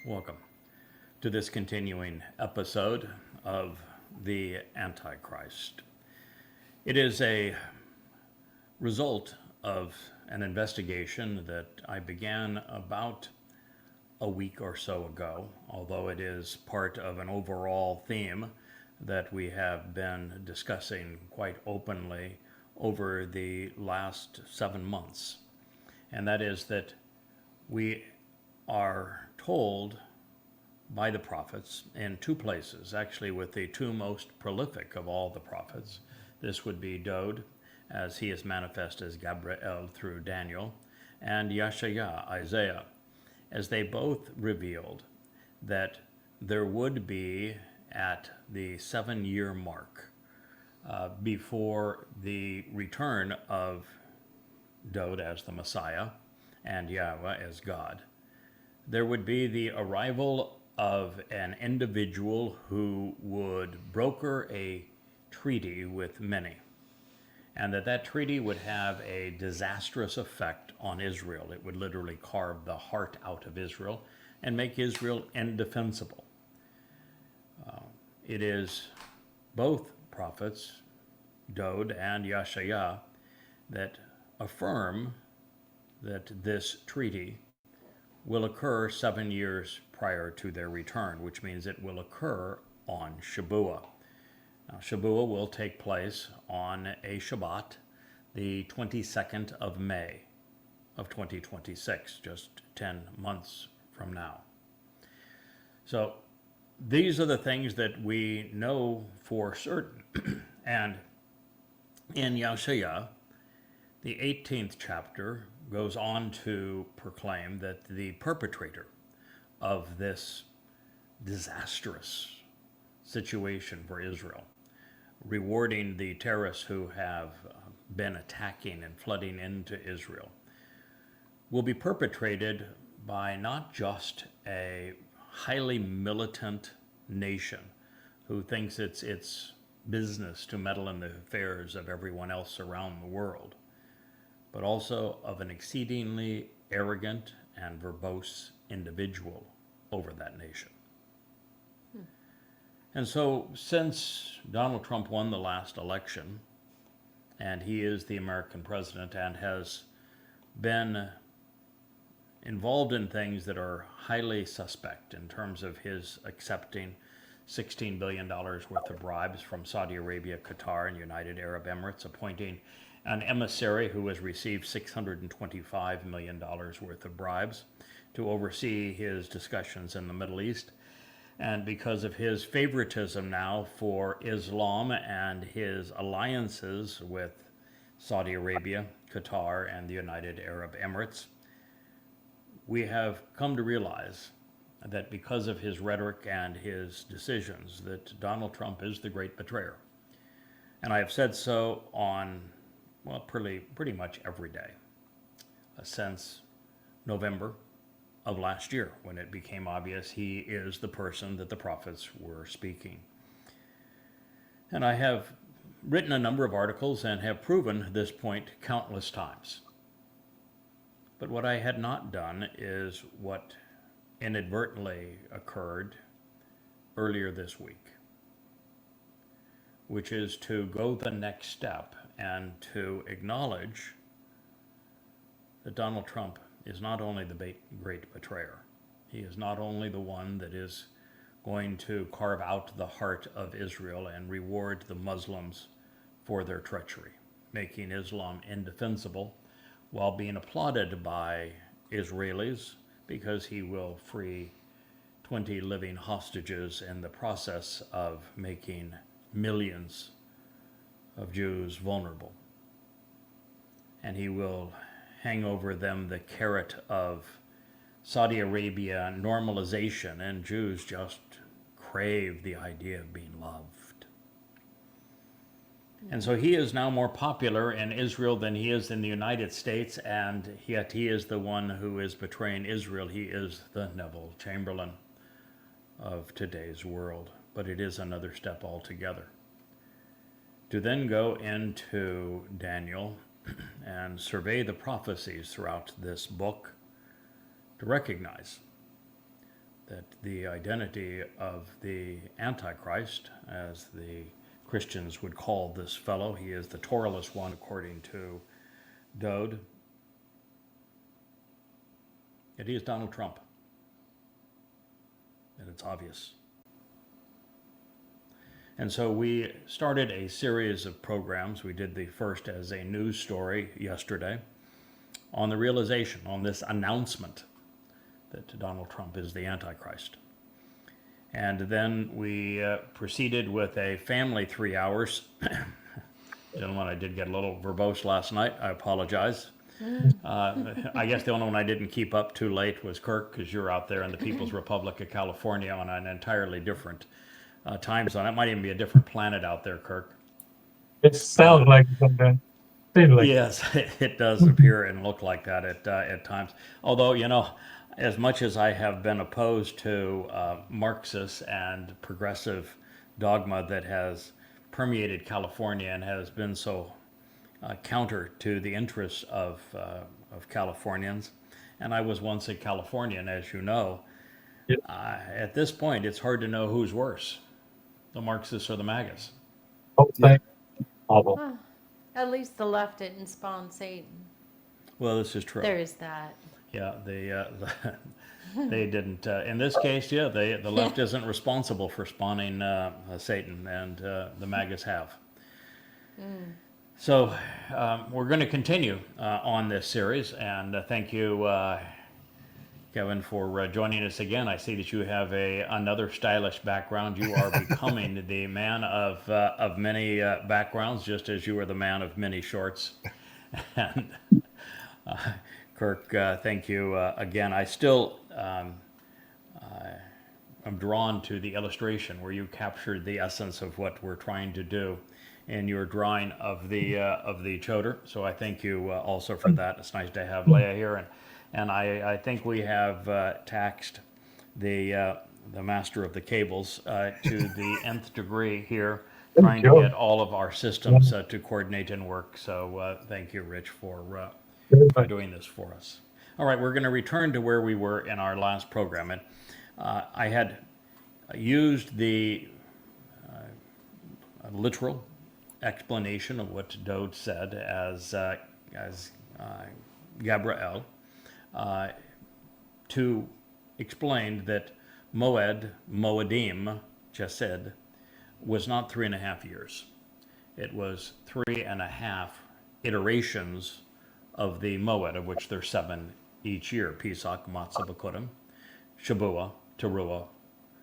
Welcome to this continuing episode of the Antichrist. It is a result of an investigation that I began about a week or so ago, although it is part of an overall theme that we have been discussing quite openly over the last 7 months. And that is that we are told by the prophets in two places, actually with the two most prolific of all the prophets. This would be Dod, as he is manifest as Gabriel through Daniel, and Yeshaya, Isaiah, as they both revealed that there would be at the 7-year mark before the return of Dod as the Messiah and Yahweh as God, there would be the arrival of an individual who would broker a treaty with many, and that treaty would have a disastrous effect on Israel. It would literally carve the heart out of Israel and make Israel indefensible. It is both prophets, Dod and Yeshaya, that affirm that this treaty will occur 7 years prior to their return, which means it will occur on Shabuah. Now, Shabuah will take place on a Shabat, the 22nd of May of 2026, just 10 months from now. So these are the things that we know for certain. And in Yeshaya, the 18th chapter goes on to proclaim that the perpetrator of this disastrous situation for Israel, rewarding the terrorists who have been attacking and flooding into Israel, will be perpetrated by not just a highly militant nation who thinks it's its business to meddle in the affairs of everyone else around the world, but also of an exceedingly arrogant and verbose individual over that nation. And so since Donald Trump won the last election, and he is the American president and has been involved in things that are highly suspect in terms of his accepting $16 billion worth of bribes from Saudi Arabia, Qatar, and United Arab Emirates, appointing an emissary who has received $625 million worth of bribes to oversee his discussions in the Middle East. And because of his favoritism now for Islam and his alliances with Saudi Arabia, Qatar, and the United Arab Emirates, we have come to realize that because of his rhetoric and his decisions, that Donald Trump is the great betrayer. And I have said so on, well, pretty much every day since November of last year, when it became obvious he is the person that the prophets were speaking. And I have written a number of articles and have proven this point countless times. But what I had not done is what inadvertently occurred earlier this week, which is to go the next step and to acknowledge that Donald Trump is not only the great betrayer, he is not only the one that is going to carve out the heart of Israel and reward the Muslims for their treachery, making Islam indefensible while being applauded by Israelis because he will free 20 living hostages in the process of making millions of Jews vulnerable. And he will hang over them the carrot of Saudi Arabia normalization, and Jews just crave the idea of being loved. And so he is now more popular in Israel than he is in the United States, and yet he is the one who is betraying Israel. He is the Neville Chamberlain of today's world. But it is another step altogether. To then go into Daniel and survey the prophecies throughout this book, to recognize that the identity of the Antichrist, as the Christians would call this fellow, he is the Towrahless one according to Dode, that he is Donald Trump. And it's obvious. And so we started a series of programs. We did the first as a news story yesterday on the realization, on this announcement that Donald Trump is the Antichrist. And then we proceeded with a family 3 hours. Gentlemen, I did get a little verbose last night. I apologize. I guess the only one I didn't keep up too late was Kirk, because you're out there in the People's Republic of California on an entirely different time zone. It might even be a different planet out there, Kirk. It sounds like something. Yes, it does appear and look like that at times. Although, you know, as much as I have been opposed to Marxist and progressive dogma that has permeated California and has been so counter to the interests of Californians, and I was once a Californian, as you know, Yep. At this point, it's hard to know who's worse, the Marxists or the MAGAs. Oh, thank awful. Huh. At least the left didn't spawn Satan. Well, this is true. There is that. Yeah, they didn't. In this case, yeah, the left isn't responsible for spawning Satan, and the MAGAs have. So we're going to continue on this series, and thank you, Kevin, for joining us again. I see that you have another stylish background. You are becoming the man of many backgrounds, just as you are the man of many shorts. And Kirk, thank you again. I still am drawn to the illustration where you captured the essence of what we're trying to do in your drawing of the Chodar. So I thank you also for that. It's nice to have Leah here, and I think we have taxed the master of the cables to the nth degree here, trying to get all of our systems to coordinate and work. So thank you, Rich, for doing this for us. All right, we're going to return to where we were in our last program. And I had used the literal explanation of what Dode said as Gabriel to explain that Moedim, Chesed, was not 3.5 years. It was 3.5 iterations of the Moed, of which there are 7 each year: Pesach, Matzah, Bekurim, Shabuah, Teruah,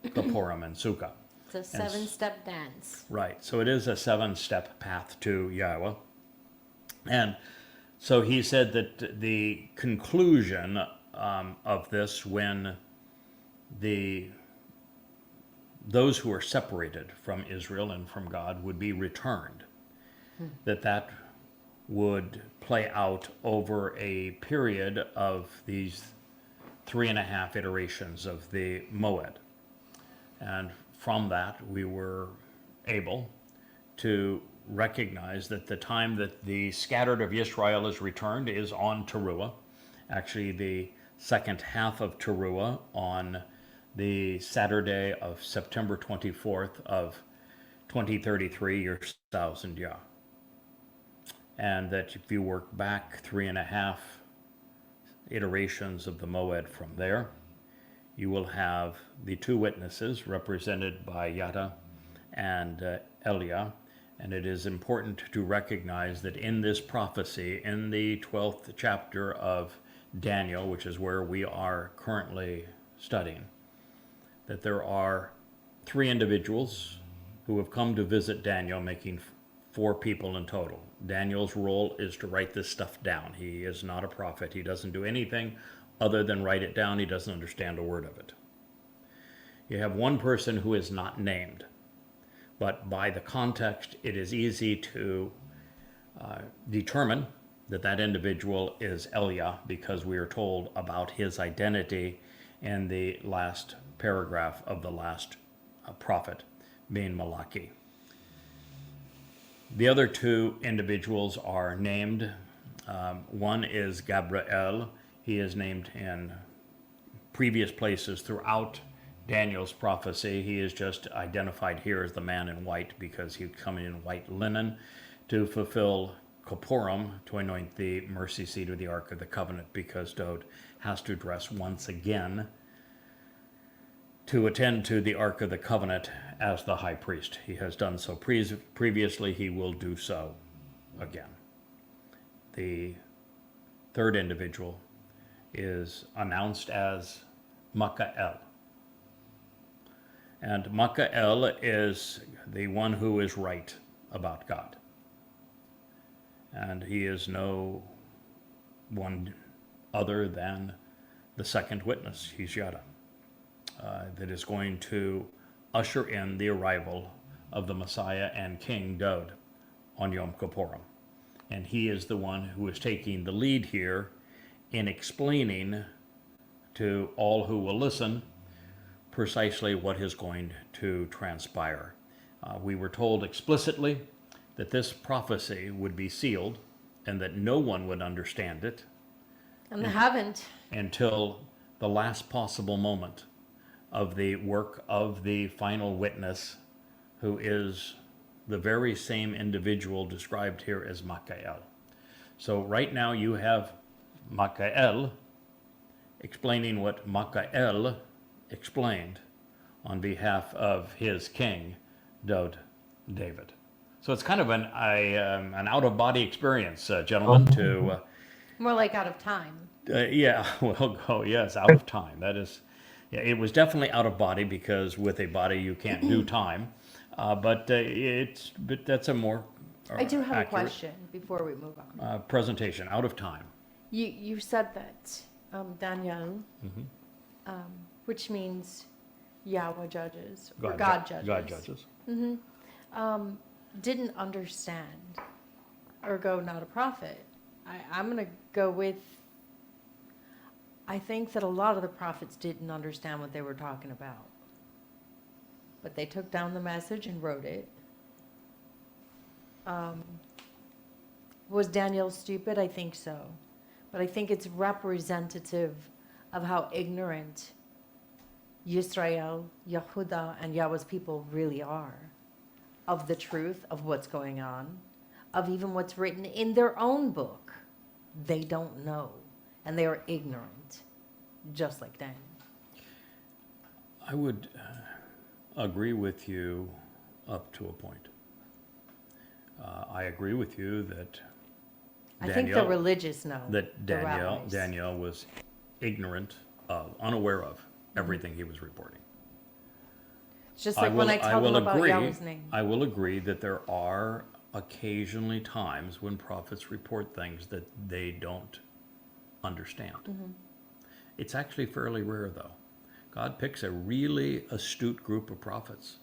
Kippurim, and Sukkah. It's a 7-step dance. Right. So it is a 7-step path to Yahowah. And so he said that the conclusion of this, when those who are separated from Israel and from God would be returned, that would play out over a period of these 3.5 iterations of the Moed. And from that, we were able to recognize that the time that the scattered of Israel is returned is on Teruah, actually the second half of Teruah, on the Saturday of September 24th of 2033, year 1000 Yah. And that if you work back 3.5 iterations of the Moed from there, you will have the 2 witnesses represented by Yada and Eliah. And it is important to recognize that in this prophecy, in the 12th chapter of Daniel, which is where we are currently studying, that there are 3 individuals who have come to visit Daniel, making 4 people in total. Daniel's role is to write this stuff down. He is not a prophet. He doesn't do anything other than write it down, he doesn't understand a word of it. You have one person who is not named, but by the context, it is easy to determine that that individual is Elia, because we are told about his identity in the last paragraph of the last prophet, being Malachi. The other two individuals are named. One is Gabriel. He is named in previous places throughout Daniel's prophecy. He is just identified here as the man in white because he would come in white linen to fulfill Kippurim, to anoint the mercy seat of the Ark of the Covenant, because Dowd has to dress once again to attend to the Ark of the Covenant as the high priest. He has done so previously, he will do so again. The third individual is announced as Michael. And Michael is the one who is right about God. And he is no one other than the second witness. He's Yada. That is going to usher in the arrival of the Messiah and King Dowd on Yom Kippurim. And he is the one who is taking the lead here in explaining to all who will listen precisely what is going to transpire. We were told explicitly that this prophecy would be sealed and that no one would understand it. And they haven't. Until the last possible moment of the work of the final witness, who is the very same individual described here as Michael. So right now you have Michael explaining what Michael explained on behalf of his king, David. So it's kind of an out-of-body experience, gentlemen, to... More like out of time. Yes, out of time. That is... Yeah, it was definitely out of body, because with a body you can't do time. But that's a more I do have accurate a question before we move on. presentation. Out of time. You said that Daniel, which means Yahweh judges, or God judges. God judges. Didn't understand, or go not a prophet. I'm going to go with, I think that a lot of the prophets didn't understand what they were talking about. But they took down the message and wrote it. Was Daniel stupid? I think so. But I think it's representative of how ignorant Yisrael, Yehuda, and Yahweh's people really are of the truth of what's going on, of even what's written in their own book. They don't know, and they are ignorant, just like Daniel. I would agree with you up to a point. I agree with you that I think the religious know. that the rabbis. Daniel was ignorant of, unaware of everything he was reporting. It's just like when I tell them about Yahweh's name. I will agree that there are occasionally times when prophets report things that they don't understand. It's actually fairly rare, though. God picks a really astute group of prophets.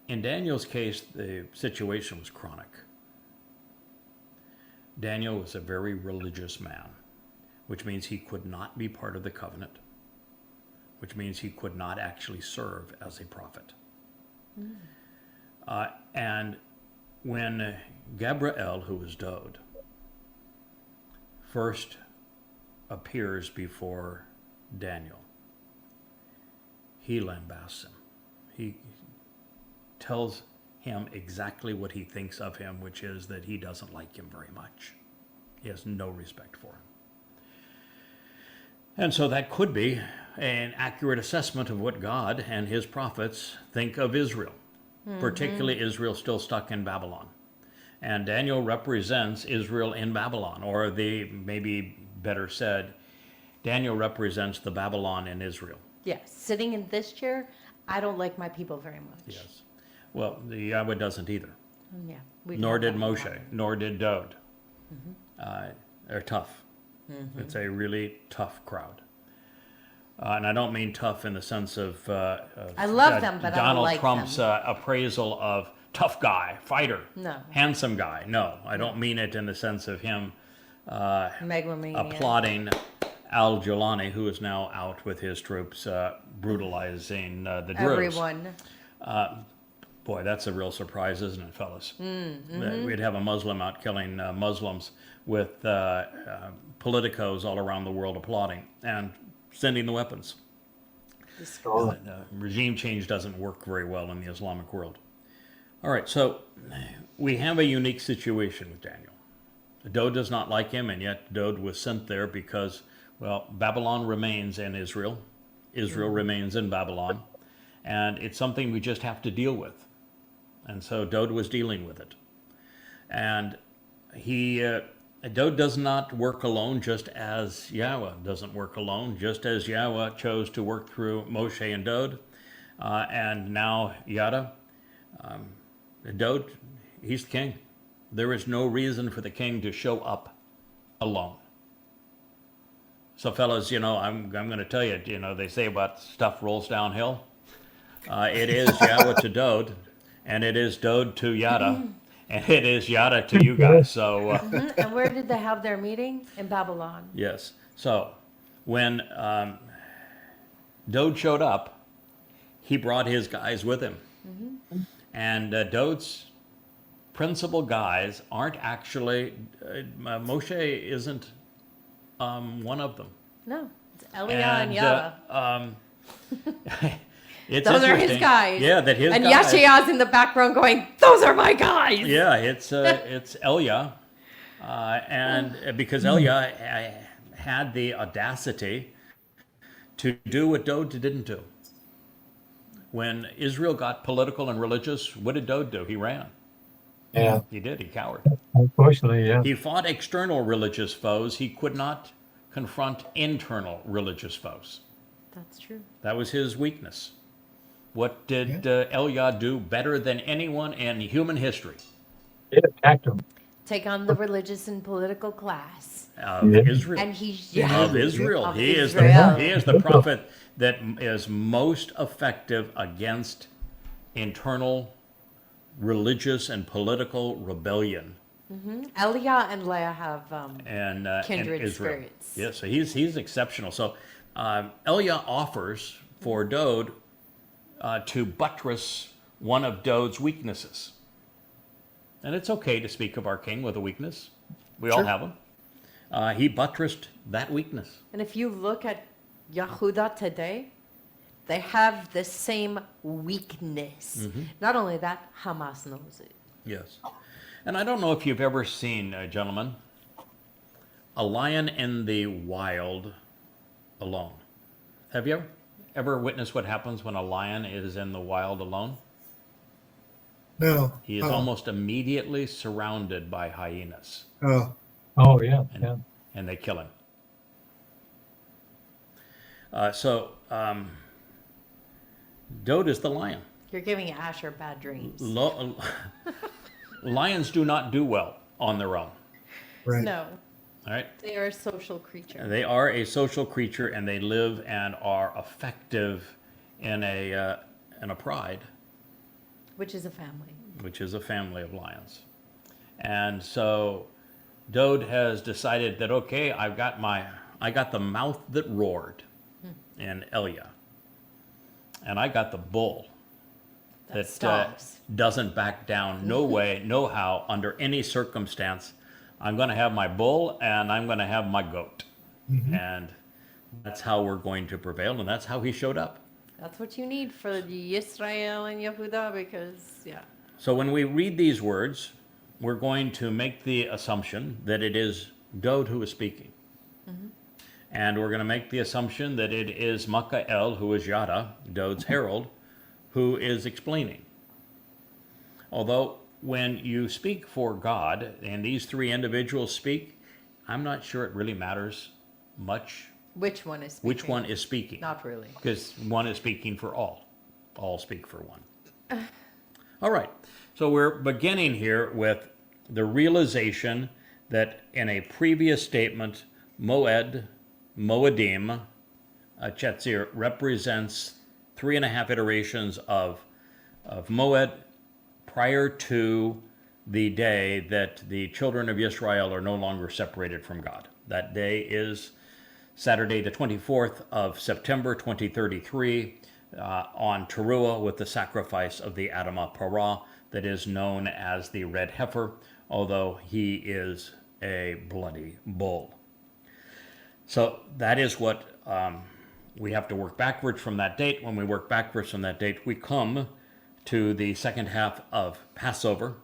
In Daniel's case, the situation was chronic. Daniel was a very religious man, which means he could not be part of the covenant, which means he could not actually serve as a prophet. And when Gabriel, who was Dowd, first appears before Daniel, he lambasts him. He tells him exactly what he thinks of him, which is that he doesn't like him very much. He has no respect for him. And so that could be an accurate assessment of what God and his prophets think of Israel, particularly Israel still stuck in Babylon. And Daniel represents Israel in Babylon, or maybe better said, Daniel represents the Babylon in Israel. Yes, sitting in this chair, I don't like my people very much. Yes. Well, the Yahweh doesn't either. Yeah. Nor did Moshe, nor did Dowd. They're tough. It's a really tough crowd. And I don't mean tough in the sense of I love them, but I don't Donald like Trump's them. appraisal of tough guy, fighter, No. handsome guy. No, I don't mean it in the sense of him Megalomania. applauding Al Jolani, who is now out with his troops brutalizing the Druze. Everyone. Boy, that's a real surprise, isn't it, fellas? That we'd have a Muslim out killing Muslims with politicos all around the world applauding and sending the weapons. Oh, Regime change doesn't work very well in the Islamic world. All right, so we have a unique situation with Daniel. Dode does not like him, and yet Dode was sent there because, well, Babylon remains in Israel. Israel remains in Babylon. And it's something we just have to deal with. And so Dode was dealing with it. And Dode does not work alone, just as Yahweh doesn't work alone, just as Yahweh chose to work through Moshe and Dode, and now Yada. Dode, he's the king. There is no reason for the king to show up alone. So fellas, I'm going to tell you, they say about stuff rolls downhill. It is Yahweh to Dode, and it is Dode to Yada, and it is Yada to you guys. So, And where did they have their meeting? In Babylon. yes. So, when Dode showed up, he brought his guys with him. And Dode's principal guys aren't actually, Moshe isn't one of them. No, it's Eliah and Yada. It's Those are his interesting. guys. Yeah, that his And guys. Yeshaya's in the background going, those are my guys. Yeah, it's Elia, and because Elia had the audacity to do what Dode didn't do. When Israel got political and religious, what did Dode do? He ran. yeah. He did. He cowered. Unfortunately, yeah. He fought external religious foes. He could not confront internal religious foes. That's true. That was his weakness. What did Elia do better than anyone in human history? It attacked him. Take on the religious and political class. Of Yeah. Israel. And he's Of Israel. Of He Israel. is the prophet that is most effective against internal religious and political rebellion Eliah and Leah have and kindred Israel. spirits. Yeah, so he's exceptional. So Elia offers for Dode to buttress one of Dode's weaknesses. And it's okay to speak of our king with a weakness. We all have them. He buttressed that weakness. And if you look at Yehuda today, they have the same weakness. Not only that, Hamas knows it. Yes. And I don't know if you've ever seen, gentlemen, a lion in the wild alone. Have you ever witnessed what happens when a lion is in the wild alone? No. He is almost immediately surrounded by hyenas, Oh, Oh, yeah. Yeah. and they kill him. Dode is the lion. You're giving Asher bad dreams. Lions do not do well on their own. right. No, All right? they are a social creature. They are a social creature, and they live and are effective in a pride, Which is a family. which is a family of lions. And so Dode has decided that, okay, I got the mouth that roared in Elia, and I got the bull that stops. doesn't back down, no way, no how, under any circumstance. I'm going to have my bull and I'm going to have my goat. And that's how we're going to prevail, and that's how he showed up. That's what you need for the Israel and Yehuda because, yeah. So when we read these words, we're going to make the assumption that it is Dode who is speaking. And we're going to make the assumption that it is Makael, who is Yada, Dode's herald, who is explaining. Although when you speak for God and these three individuals speak, I'm not sure it really matters much Which one is speaking? which one is speaking. Not really. Because one is speaking for all. All speak for one. All right. So we're beginning here with the realization that in a previous statement, Moed, Moedim, Chetzir represents 3.5 iterations of Moed prior to the day that the children of Israel are no longer separated from God. That day is Saturday, the 24th of September, 2033, on Towrah with the sacrifice of the Adamah Parah that is known as the red heifer, although he is a bloody bull. So that is what we have to work backwards from that date. When we work backwards from that date, we come to the second half of Passover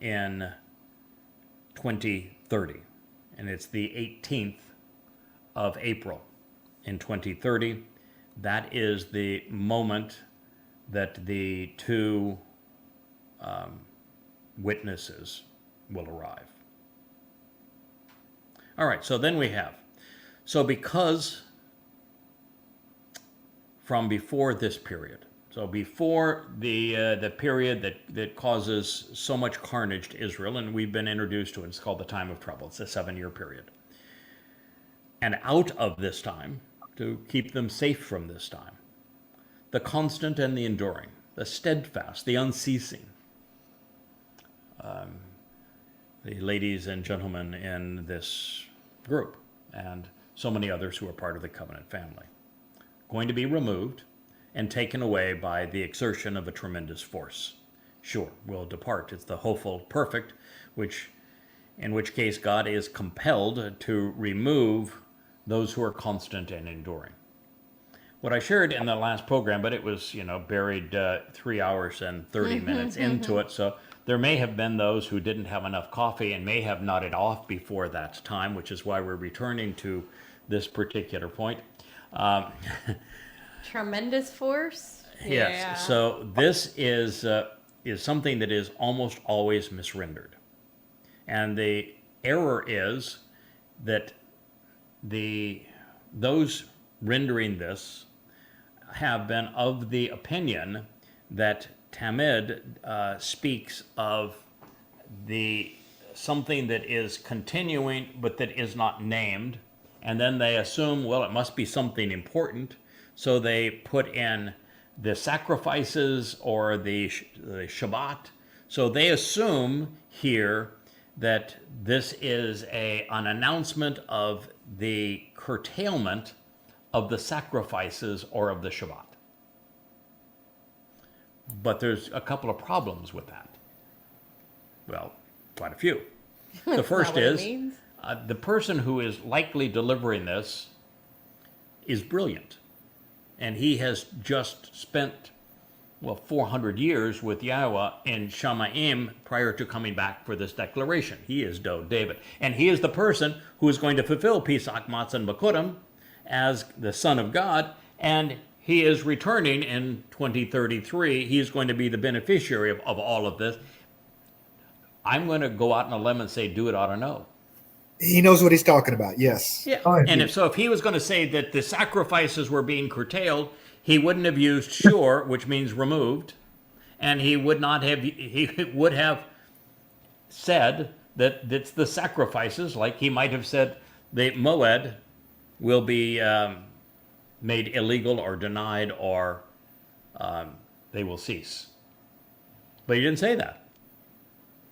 in 2030. And it's the 18th of April in 2030. That is the moment that the two witnesses will arrive. All right, so then we have, so because from before this period, so before the period that causes so much carnage to Israel, and we've been introduced to it, it's called the time of trouble. It's a 7-year period. And out of this time, to keep them safe from this time, the constant and the enduring, the steadfast, the unceasing, the ladies and gentlemen in this group, and so many others who are part of the covenant family, going to be removed and taken away by the exertion of a tremendous force. Sure, will depart. It's the hopeful perfect, in which case God is compelled to remove those who are constant and enduring. What I shared in the last program, but it was, buried 3 hours and 30 minutes into it, so there may have been those who didn't have enough coffee and may have nodded off before that time, which is why we're returning to this particular point. Tremendous force? Yes. Yeah. So this is something that is almost always misrendered. And the error is that those rendering this have been of the opinion that Tamid speaks of something that is continuing but that is not named, and then they assume, well, it must be something important, so they put in the sacrifices or the Shabat. So they assume here that this is an announcement of the curtailment of the sacrifices or of the Shabbat. But there's a couple of problems with that. Well, quite a few. The first is the person who is likely delivering this is brilliant. And he has just spent, 400 years with Yahowah in Shamaim prior to coming back for this declaration. He is David. And he is the person who is going to fulfill Pesach, Matzah, and Bakurim as the Son of God. And he is returning in 2033. He's going to be the beneficiary of all of this. I'm going to go out on a limb and say, do it ought to know. He knows what he's talking about. Yes. Yeah. And if he was going to say that the sacrifices were being curtailed, he wouldn't have used shur, which means removed, and he would have said that it's the sacrifices, like he might have said the moed will be made illegal or denied, or they will cease. But he didn't say that.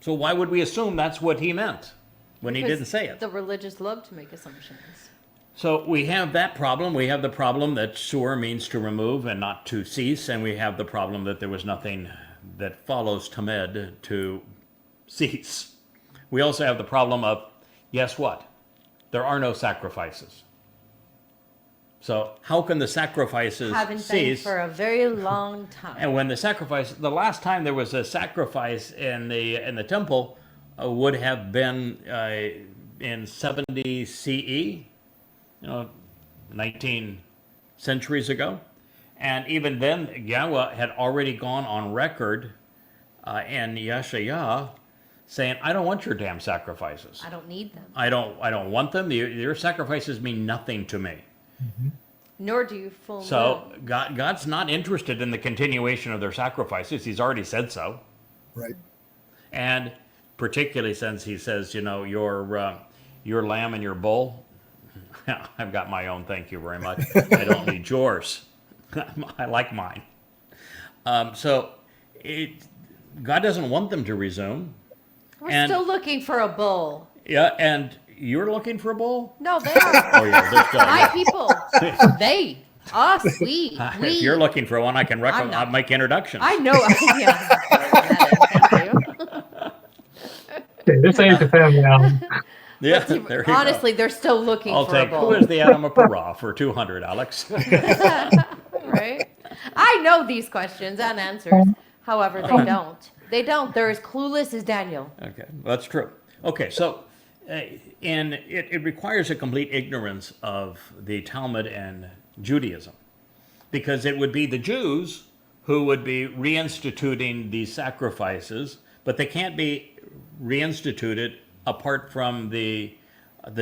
So why would we assume that's what he meant when he didn't say it? The religious love to make assumptions. So we have that problem. We have the problem that shur means to remove and not to cease, and we have the problem that there was nothing that follows tamed to cease. We also have the problem of, guess what? There are no sacrifices. So how can the sacrifices Haven't cease? been for a very long time. And when the last time there was a sacrifice in the temple would have been in 70 CE, 19 centuries ago. And even then, Yahowah had already gone on record in Yeshayah saying, I don't want your damn sacrifices. I don't need them. I don't want them. Your sacrifices mean nothing to me. Mm-hmm. Nor do you full So God's not interested in the continuation of their sacrifices. He's already said so. Right. And particularly since he says, your your lamb and your bull, I've got my own, thank you very much. I don't need yours. I like mine. So God doesn't want them to resume. We're still looking for a bull. Yeah, and you're looking for a bull? No, they are. Oh, yeah, they're still. My Yeah. people. They. Us. We. If you're looking for one, I can I'm not. I'll make introductions. I know. Yeah. Thank you. Okay, this ain't the family album. Yeah, there you go. Honestly, they're still looking I'll for take, a bull. who is the Adam of Parah for 200, Alex? Right? I know these questions and answers. However, they don't. They don't. They're as clueless as Daniel. Okay, that's true. Okay, so and it requires a complete ignorance of the Talmud and Judaism, because it would be the Jews who would be reinstituting these sacrifices, but they can't be reinstituted apart from the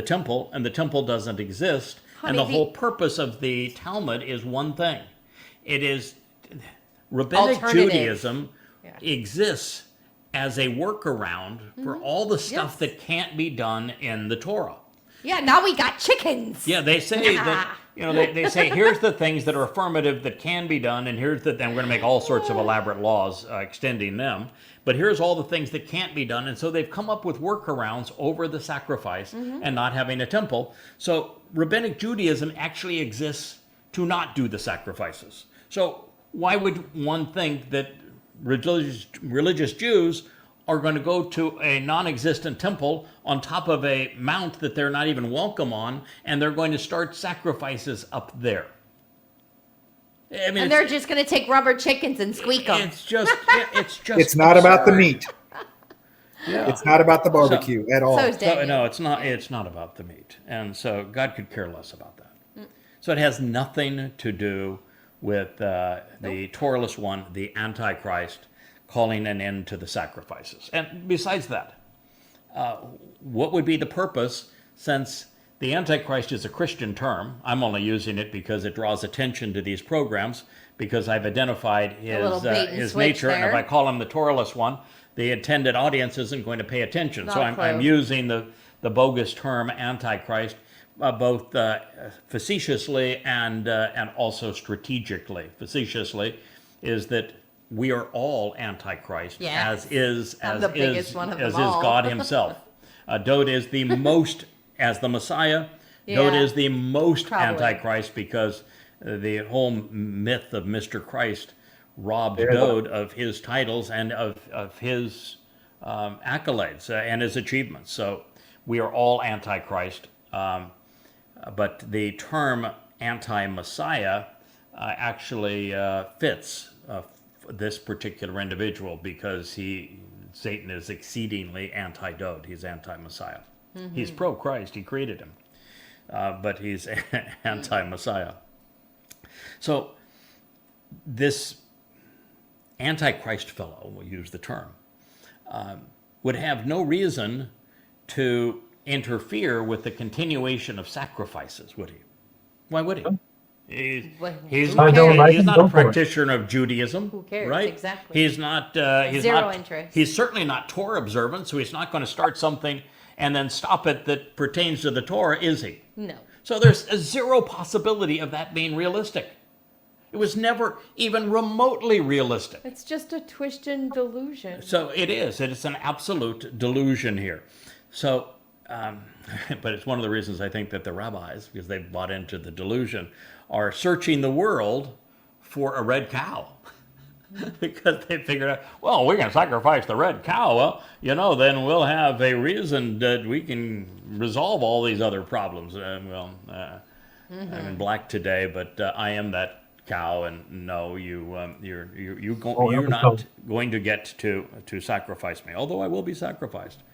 temple, and the temple doesn't exist. Honey, and the whole purpose of the Talmud is one thing. It is rabbinic Alternative. Judaism exists as a workaround for all the stuff that can't be done in the Torah. Yeah, now we got chickens. Yeah, they say that, they say, here's the things that are affirmative that can be done, and and we're going to make all sorts of elaborate laws extending them, but here's all the things that can't be done, and so they've come up with workarounds over the sacrifice and not having a temple. So rabbinic Judaism actually exists to not do the sacrifices. So why would one think that religious Jews are going to go to a non-existent temple on top of a mount that they're not even welcome on, and they're going to start sacrifices up there? I mean, And they're just going to take rubber chickens and squeak them. it's just It's not about the absurd. meat. Yeah. It's not about the barbecue at all. So is So, Daniel. no, it's not about the meat, and so God could care less about that. So it has nothing to do with the Towrahless one, the Antichrist, calling an end to the sacrifices. And besides that, what would be the purpose, since the Antichrist is a Christian term? I'm only using it because it draws attention to these programs, because I've identified little bait and his switch nature, and if there. I call him the Towrahless one, the intended audience isn't going to pay attention. Not So a I'm clue. using the bogus term Antichrist, both facetiously and also strategically. Facetiously is that we are all Antichrist, Yes. as is I'm the biggest one of as them is all. God Himself. Dode is the most, as the Messiah. Dode Yeah. is the most Probably. Antichrist, because the whole myth of Mr. Christ robbed Yeah. Dode of his titles and of his accolades and his achievements. So we are all Antichrist. But the term anti-Messiah actually fits this particular individual, because Satan is exceedingly anti-Dode. He's anti-Messiah. He's pro-Christ. He created him. But he's anti-Messiah. So this Antichrist fellow, we'll use the term, would have no reason to interfere with the continuation of sacrifices, would he? Why would he? He's I don't like him, not go a for it. practitioner of Judaism. Who cares? Right? Exactly. He's not. He's Zero not, interest. He's certainly not Torah observant, so he's not going to start something and then stop it that pertains to the Torah, is he? No. So there's a zero possibility of that being realistic. It was never even remotely realistic. It's just a Twistian delusion. So it is. It's an absolute delusion here. So, but it's one of the reasons I think that the rabbis, because they've bought into the delusion, are searching the world for a red cow. Because they figured out, well, we can sacrifice the red cow. Well, then we'll have a reason that we can resolve all these other problems. I'm in black today, but I am that cow, and no, you're not going to get to sacrifice me. Although I will be sacrificed,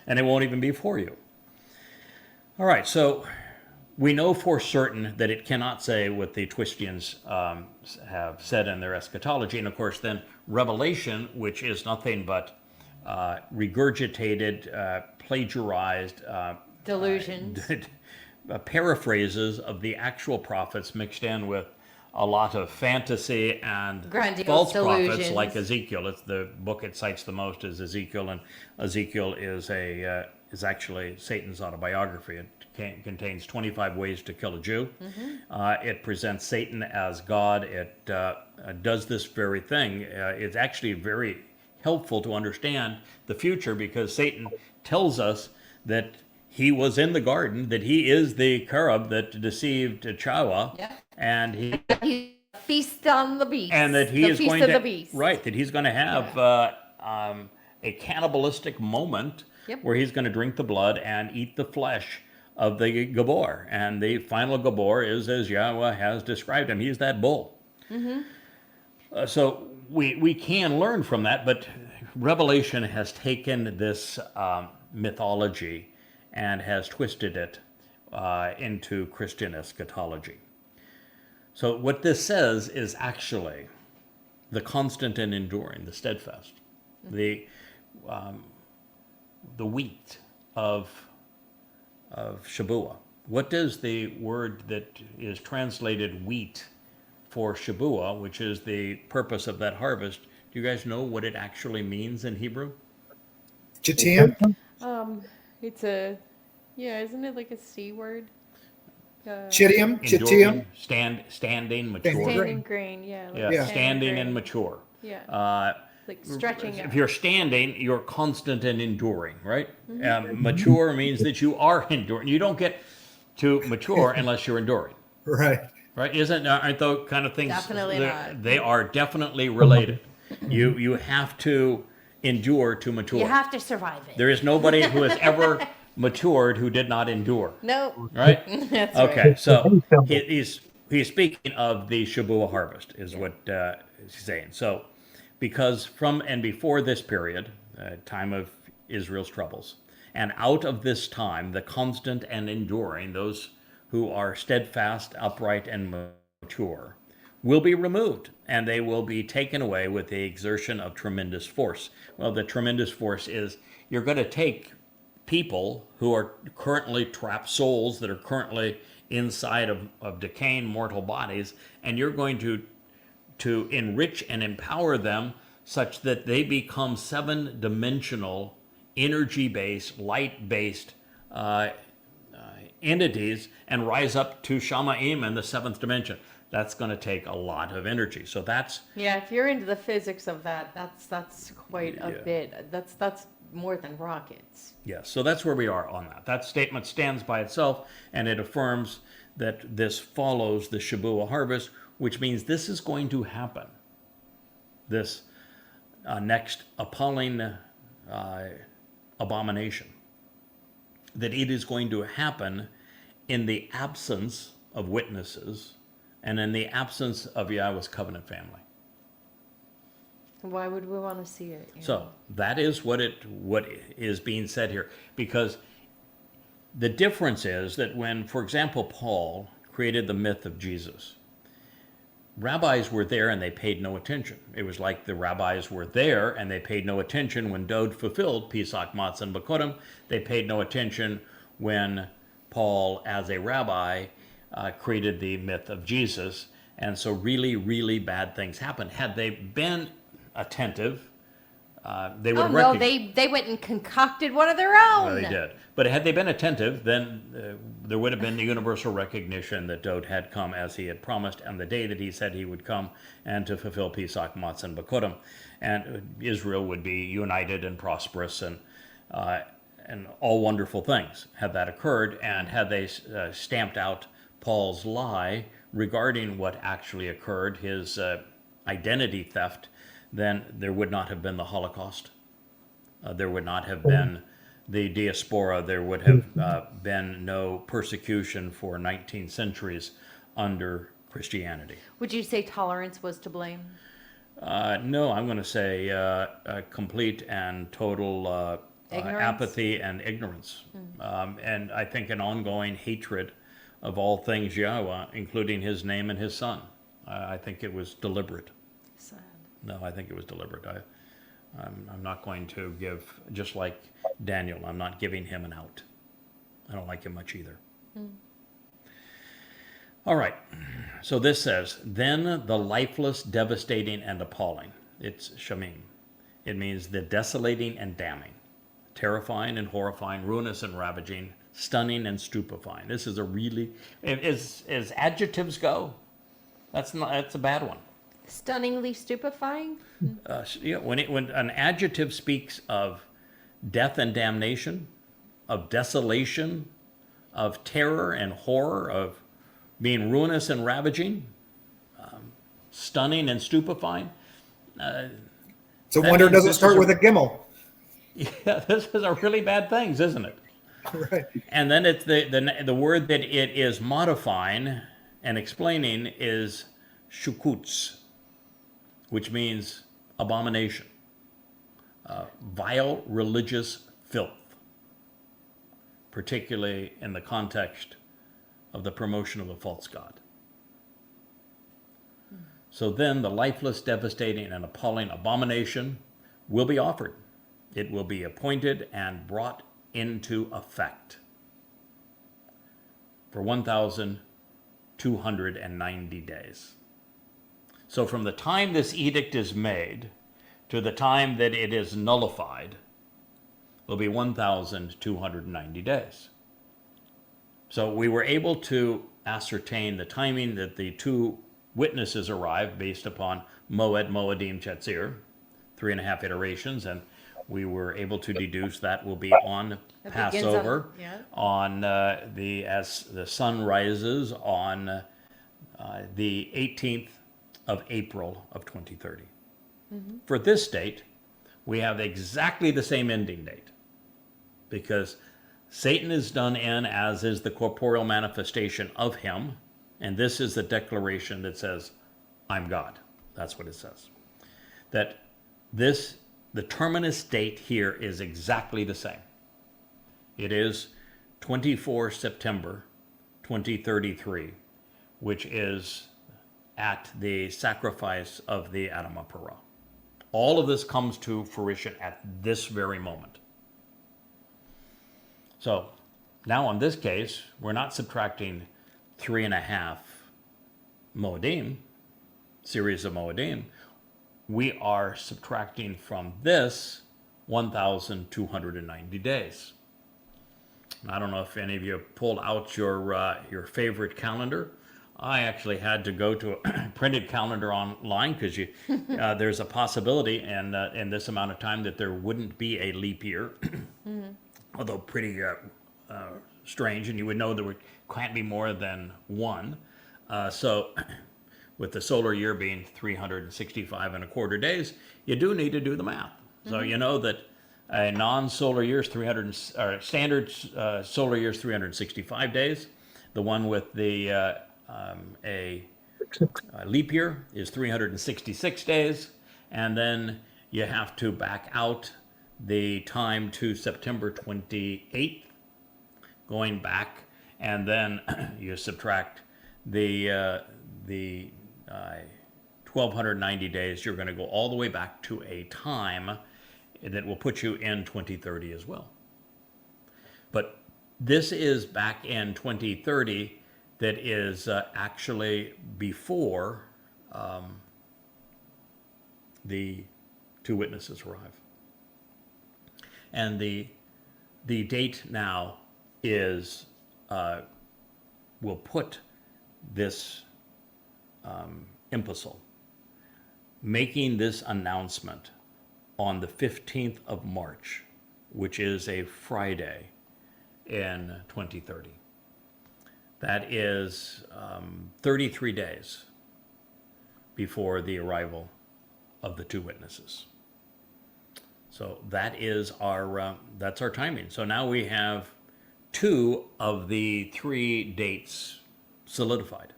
and it won't even be for you. All right, so we know for certain that it cannot say what the Twistians have said in their eschatology. And of course, then Revelation, which is nothing but regurgitated, plagiarized, Delusions. paraphrases of the actual prophets mixed in with a lot of fantasy and Grandiose false prophets delusions. like Ezekiel. It's the book it cites the most is Ezekiel, and Ezekiel is is actually Satan's autobiography. It contains 25 ways to kill a Jew. It presents Satan as God. It does this very thing. It's actually very helpful to understand the future, because Satan tells us that he was in the garden, that he is the cherub that deceived Towrah, Yeah. and He feast on the beast. and that he the is feast going of to the beast. right, that he's going to have a cannibalistic moment Yep. where he's going to drink the blood and eat the flesh of the Gabor, and the final Gabor is as Yahweh has described him. He's that bull. So we can learn from that, but Revelation has taken this mythology and has twisted it into Christian eschatology. So what this says is actually the constant and enduring, the steadfast, the wheat of Shabuah. What does the word that is translated wheat for Shabuah, which is the purpose of that harvest, do you guys know what it actually means in Hebrew? Chatim? It's a, yeah, isn't it like a C word? Chitium? Enduring, Chitium? standing, mature. Standing grain, yeah. Like Yeah, Yeah. standing grain. and mature. Yeah, like stretching If out. you're standing, you're constant and enduring, right? Mature means that you are enduring. You don't get to mature unless you're enduring, Right. right? Aren't those kind of things? Definitely not. They are definitely related. You have to endure to mature. You have to survive it. There is nobody who has ever matured who did not endure, No. right? That's Okay, right. so he's speaking of the Shabuah harvest, is what he's saying. So, because from and before this period, time of Israel's troubles, and out of this time, the constant and enduring, those who are steadfast, upright, and mature, will be removed, and they will be taken away with the exertion of tremendous force. Well, the tremendous force is you're going to take people who are currently trapped souls that are currently inside of decaying mortal bodies, and you're going to enrich and empower them such that they become seven-dimensional, energy-based, light-based entities and rise up to Shamaim in the seventh dimension. That's going to take a lot of energy. So that's Yeah, if you're into the physics of that, that's quite a Yeah. bit. That's more than rockets. yes. So that's where we are on that. That statement stands by itself, and it affirms that this follows the Shabuah harvest, which means this is going to happen. This next appalling abomination, that it is going to happen in the absence of witnesses and in the absence of Yahweh's covenant family. Why would we want to see it? So that is what is being said here, because the difference is that when, for example, Paul created the myth of Jesus, rabbis were there and they paid no attention. It was like the rabbis were there and they paid no attention when Dode fulfilled Pesach, Matzah, and Bakodim. They paid no attention when Paul, as a rabbi, created the myth of Jesus. And so really, really bad things happened. Had they been attentive, they would Oh have no, recognized. they went and concocted one of their own. Well, they did. But had they been attentive, then there would have been the universal recognition that Dode had come as he had promised, and the day that he said he would come, and to fulfill Pesach, Matzah, and Bakodim, and Israel would be united and prosperous and all wonderful things. Had that occurred, and had they stamped out Paul's lie regarding what actually occurred, his identity theft, then there would not have been the Holocaust. There would not have been the diaspora. There would have been no persecution for 19 centuries under Christianity. Would you say tolerance was to blame? No, I'm going to say complete and total Ignorance? apathy and ignorance. And I think an ongoing hatred of all things Yahweh, including his name and his son. I think it was deliberate. Sad. No, I think it was deliberate. I'm not going to give, just like Daniel, I'm not giving him an out. I don't like him much either. All right. So this says, then the lifeless, devastating, and appalling. It's shamim. It means the desolating and damning. terrifying and horrifying, ruinous and ravaging, stunning and stupefying. This is a really, as adjectives go, that's a bad one. Stunningly stupefying. When an adjective speaks of death and damnation, of desolation, of terror and horror, of being ruinous and ravaging, stunning and stupefying. It's a wonder it means doesn't this start is a- with a gimel. Yeah, this is a really bad things, isn't it? Right. And then it's the word that it is modifying and explaining is shukutz, which means abomination, vile religious filth, particularly in the context of the promotion of a false god. So then the lifeless, devastating, and appalling abomination will be offered. It will be appointed and brought into effect for 1,290 days. So from the time this edict is made to the time that it is nullified will be 1,290 days. So we were able to ascertain the timing that the two witnesses arrived based upon Moed, Moedim, Chetzir, 3.5 iterations, and we were able to deduce that will be on begins Passover, on- as the sun rises on the 18th of April of 2030. For this date, we have exactly the same ending date, because Satan is done in, as is the corporeal manifestation of him, and this is the declaration that says, I'm God. That's what it says. That the terminus date here is exactly the same. It is 24 September 2033, which is at the sacrifice of the Adamah Parah. All of this comes to fruition at this very moment. So now in this case, we're not subtracting 3.5 Moedim, series of Moedim. We are subtracting from this 1,290 days. I don't know if any of you pulled out your favorite calendar. I actually had to go to a printed calendar online because there's a possibility in this amount of time that there wouldn't be a leap year, although pretty strange, and you would know there can't be more than one. So with the solar year being 365 and a quarter days, you do need to do the math. So you know that a non-solar year is standard solar year is 365 days. The one with the a leap year is 366 days, and then you have to back out the time to September 28th, going back, and then you subtract the 1,290 days. You're going to go all the way back to a time that will put you in 2030 as well. But this is back in 2030 that is actually before the two witnesses arrive. And the date now is, will put this imbecile making this announcement on the 15th of March, which is a Friday in 2030. That is 33 days before the arrival of the two witnesses. So that is that's our timing. So now we have 2 of the 3 dates solidified.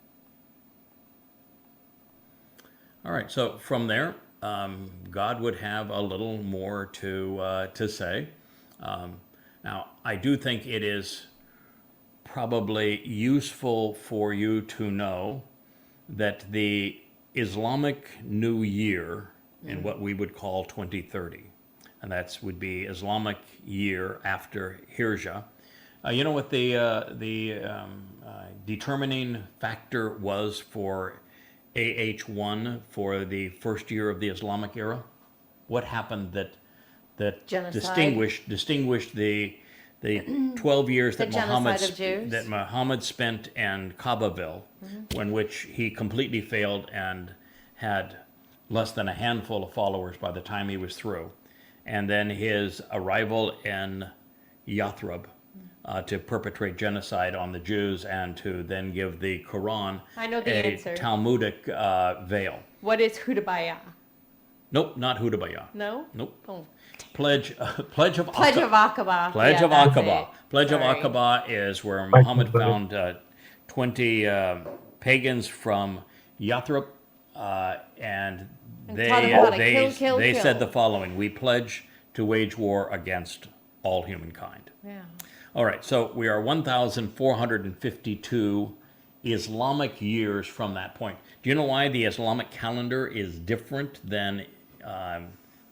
All right, so from there, God would have a little more to say. Now, I do think it is probably useful for you to know that the Islamic New Year, in what we would call 2030, and that would be Islamic year after Hijrah. You know what the determining factor was for AH1 for the first year of the Islamic era? What happened that that Genocide. distinguished the 12 years The that genocide of Jews. that Muhammad spent in Kaabaville, in which he completely failed and had less than a handful of followers by the time he was through, and then his arrival in Yathrib to perpetrate genocide on the Jews and to then give the Quran I know the a answer. Talmudic veil. What is Hudabayah? Nope, not Hudabayah. No? Nope. Oh. Pledge of Pledge of Aqaba. Aqaba. Pledge Yeah, of that's Aqaba. it. Pledge of Sorry. Aqaba is where Muhammad Buddy. found 20 pagans from Yathrib, and they taught them how to they kill. they said the following: "We pledge to wage war against all humankind." Yeah. All right, so we are 1,452 Islamic years from that point. Do you know why the Islamic calendar is different than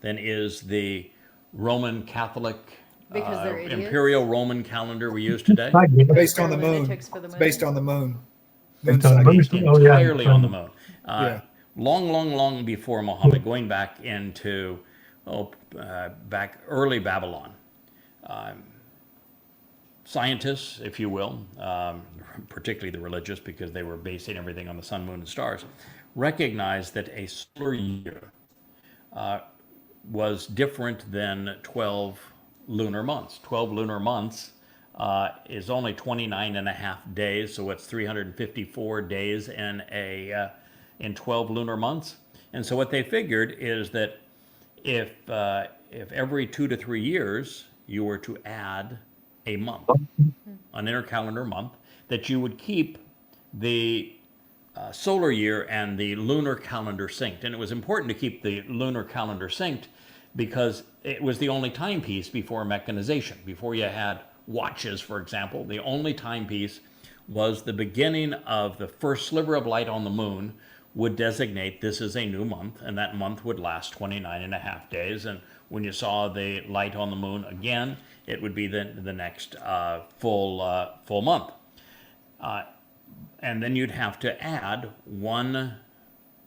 is the Roman Catholic Because they're idiots? imperial Roman calendar we use today? I get it. Based on the They're moon. lunatics for the It's moon. based on the moon. Based on the moon. Based Oh, yeah. entirely on the moon. Yeah. Long before Muhammad, going back into back early Babylon. Scientists, if you will, particularly the religious, because they were basing everything on the sun, moon, and stars, recognized that a solar year was different than 12 lunar months. 12 lunar months is only 29 and a half days, so it's 354 days in 12 lunar months. And so what they figured is that if every 2 to 3 years you were to add a month, an intercalendar month, that you would keep the solar year and the lunar calendar synced. And it was important to keep the lunar calendar synced because it was the only timepiece before mechanization. Before you had watches, for example, the only timepiece was the beginning of the first sliver of light on the moon would designate this is a new month, and that month would last 29 and a half days. And when you saw the light on the moon again, it would be the next full month. And then you'd have to add one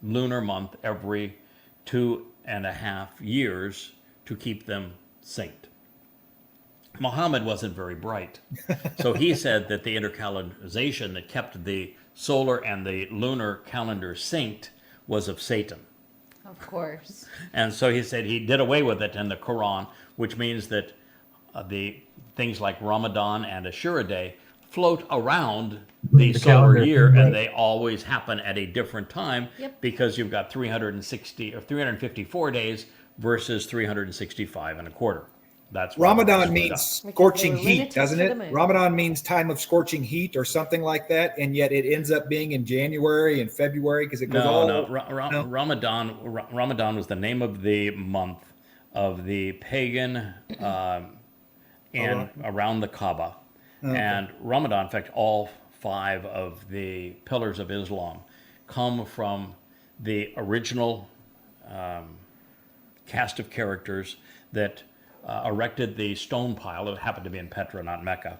lunar month every 2.5 years to keep them synced. Muhammad wasn't very bright. So he said that the intercalendarization that kept the solar and the lunar calendar synced was of Satan. Of course. And so he said he did away with it in the Quran, which means that the things like Ramadan and Ashura Day float around the The solar calendar, year, right. and they always happen at a different time. Yep. Because you've got 360 or 354 days versus 365 and a quarter. That's why Ramadan it's split means up. scorching Because they were heat, lunatics doesn't for the it? moon. Ramadan means time of scorching heat or something like that, and yet it ends up being in January and February because it goes all. No. No? Ramadan was the name of the month of the pagan and around the Kaaba. Okay. And Ramadan, in fact, all 5 of the pillars of Islam come from the original cast of characters that erected the stone pile. It happened to be in Petra, not Mecca.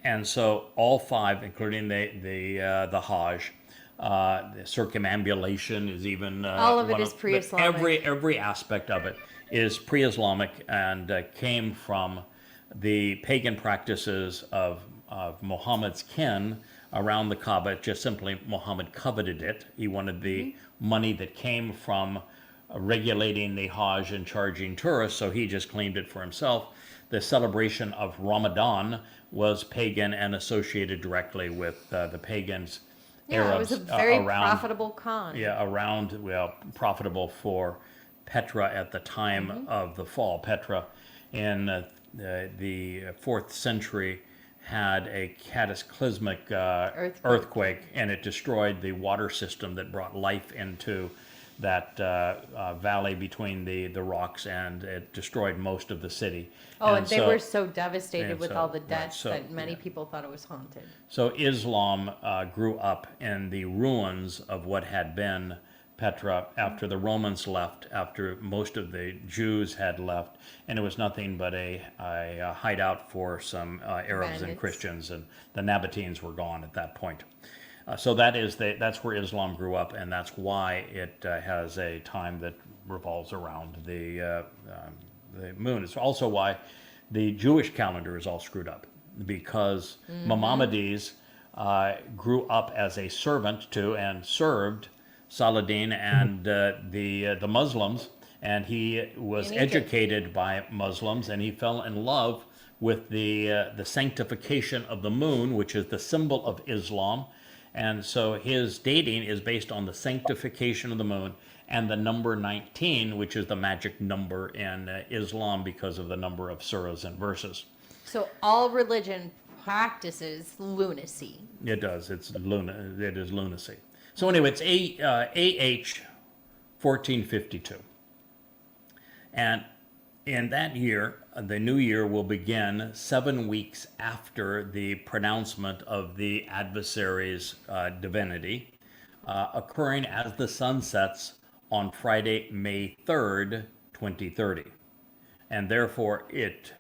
And so all 5, including the Hajj, the circumambulation is even All of it one is pre-Islamic. Every aspect of it is pre-Islamic and came from the pagan practices of Muhammad's kin around the Kaaba. Just simply Muhammad coveted it. He wanted the money that came from regulating the Hajj and charging tourists, so he just claimed it for himself. The celebration of Ramadan was pagan and associated directly with the pagans. Yeah, Arabs, it was a very around, profitable con. profitable for Petra at the time of the fall. Petra in the 4th century had a cataclysmic earthquake, and it destroyed the water system that brought life into that valley between the rocks, and it destroyed most of the city. Oh, and they were so devastated and with so- all the right, deaths so, that many yeah. people thought it was haunted. So Islam grew up in the ruins of what had been Petra after the Romans left, after most of the Jews had left, and it was nothing but a hideout for some Arabs and Bandits. Christians, and the Nabateans were gone at that point. So that's where Islam grew up, and that's why it has a time that revolves around the the moon. It's also why the Jewish calendar is all screwed up, because Maimonides grew up as a servant to and served Saladin and the Muslims, and he was In Egypt. educated by Muslims, and he fell in love with the sanctification of the moon, which is the symbol of Islam. And so his dating is based on the sanctification of the moon and the number 19, which is the magic number in Islam because of the number of surahs and verses. So all religion practices lunacy. It does. It is lunacy. So anyway, it's AH 1452. And in that year, the new year will begin 7 weeks after the pronouncement of the adversary's divinity, occurring as the sun sets on Friday, May 3rd, 2030. And therefore, it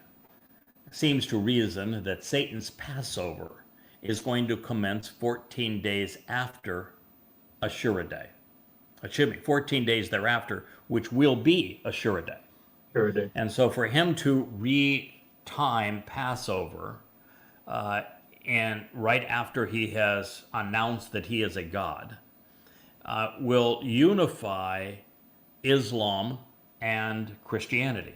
seems to reason that Satan's Passover is going to commence 14 days after Ashura Day. Excuse me, 14 days thereafter, which will be Ashura Day. Sure do. And so for him to re-time Passover, and right after he has announced that he is a god, will unify Islam and Christianity.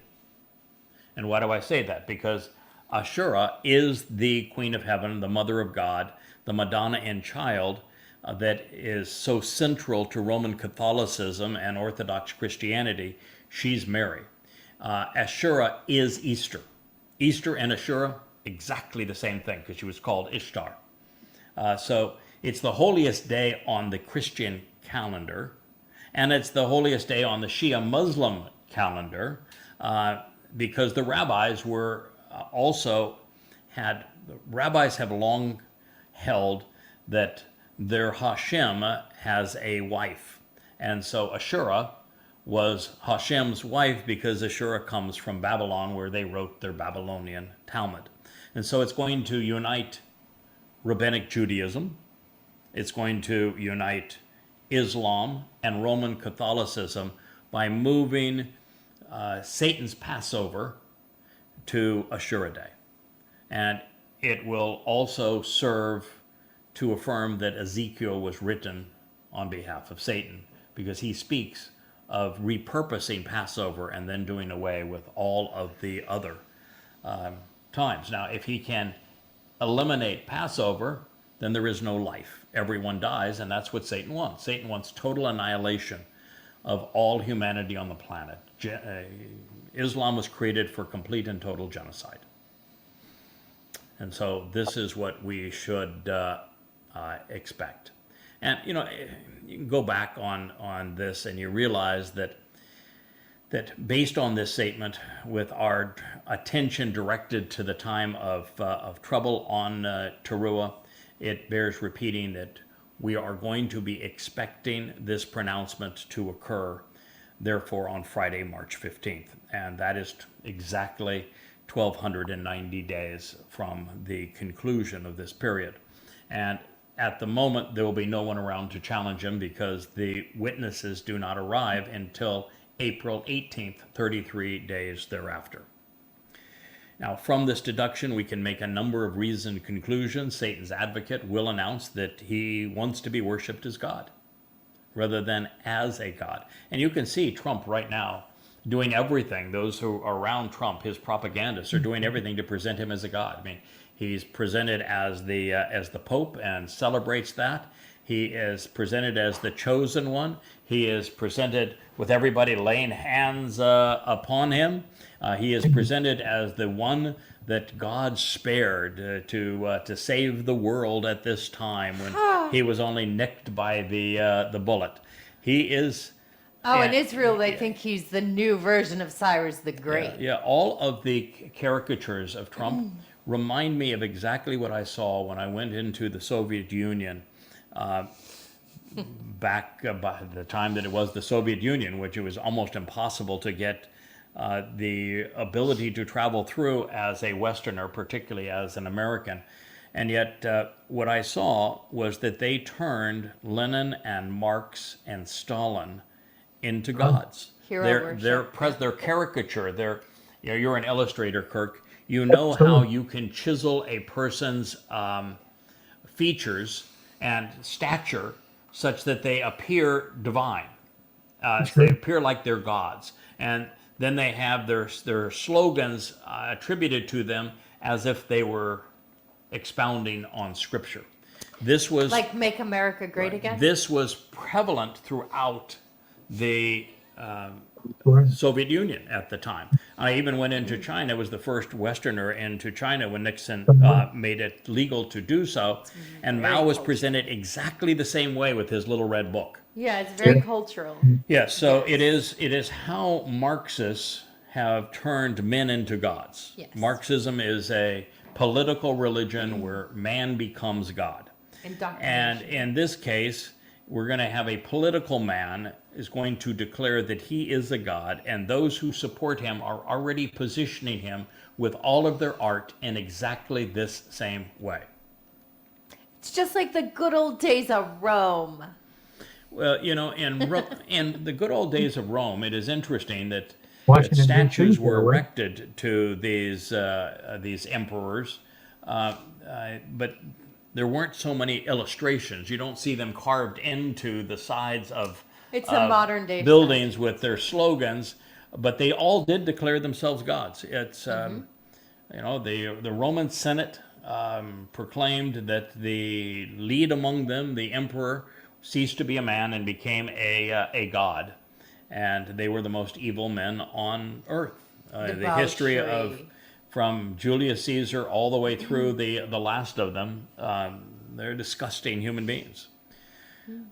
And why do I say that? Because Ashura is the Queen of Heaven, the Mother of God, the Madonna and Child that is so central to Roman Catholicism and Orthodox Christianity. She's Mary. Ashura is Easter. Easter and Ashura, exactly the same thing, because she was called Ishtar. So it's the holiest day on the Christian calendar, and it's the holiest day on the Shia Muslim calendar, because the rabbis were rabbis have long held that their Hashem has a wife. And so Ashura was Hashem's wife because Ashura comes from Babylon, where they wrote their Babylonian Talmud. And so it's going to unite Rabbinic Judaism, it's going to unite Islam and Roman Catholicism by moving Satan's Passover to Ashura Day. And it will also serve to affirm that Ezekiel was written on behalf of Satan, because he speaks of repurposing Passover and then doing away with all of the other times. Now, if he can eliminate Passover, then there is no life. Everyone dies, and that's what Satan wants. Satan wants total annihilation of all humanity on the planet. Islam was created for complete and total genocide. And so this is what we should expect. And, you can go back on this and you realize that based on this statement, with our attention directed to the time of trouble on Towrah, it bears repeating that we are going to be expecting this pronouncement to occur, therefore, on Friday, March 15th. And that is exactly 1,290 days from the conclusion of this period. And at the moment, there will be no one around to challenge him, because the witnesses do not arrive until April 18th, 33 days thereafter. Now, from this deduction, we can make a number of reasoned conclusions. Satan's advocate will announce that he wants to be worshipped as God rather than as a god. And you can see Trump right now doing everything. Those who are around Trump, his propagandists, are doing everything to present him as a god. I mean, he's presented as the Pope and celebrates that. He is presented as the chosen one. He is presented with everybody laying hands upon him. He is presented as the one that God spared to save the world at this time when he was only nicked by the bullet. He is. Oh, in Israel, they think he's the new version of Cyrus the Great. Yeah, all of the caricatures of Trump remind me of exactly what I saw when I went into the Soviet Union back by the time that it was the Soviet Union, which it was almost impossible to get the ability to travel through as a Westerner, particularly as an American. And yet what I saw was that they turned Lenin and Marx and Stalin into gods. Hero worship. Their caricature, you're an illustrator, Kirk. You know how Absolutely. you can chisel a person's features and stature such that they appear divine. They appear like they're gods. And then they have their slogans attributed to them as if they were expounding on Scripture. This was Like Make America Great Again? this was prevalent throughout the Sure. Soviet Union at the time. I even went into China, was the first Westerner into China when Nixon made it legal to do so. And Mao was presented exactly the same way with his little red book. Yeah, it's very cultural. Yes, so it is how Marxists have turned men into gods. Yes. Marxism is a political religion where man becomes God. Indoctrination. And in this case, we're going to have a political man is going to declare that he is a god, and those who support him are already positioning him with all of their art in exactly this same way. It's just like the good old days of Rome. Well, you know, in the good old days of Rome, it is interesting that Washington, statues D.C. were by the way. erected to these emperors, but there weren't so many illustrations. You don't see them carved into the sides of It's a modern day buildings with their slogans, but they all did declare themselves gods. It's you know, the Roman Senate proclaimed that the lead among them, the emperor, ceased to be a man and became a god, and they were the most evil men on earth. The history of from Julius Caesar all the way through the last of them, they're disgusting human beings.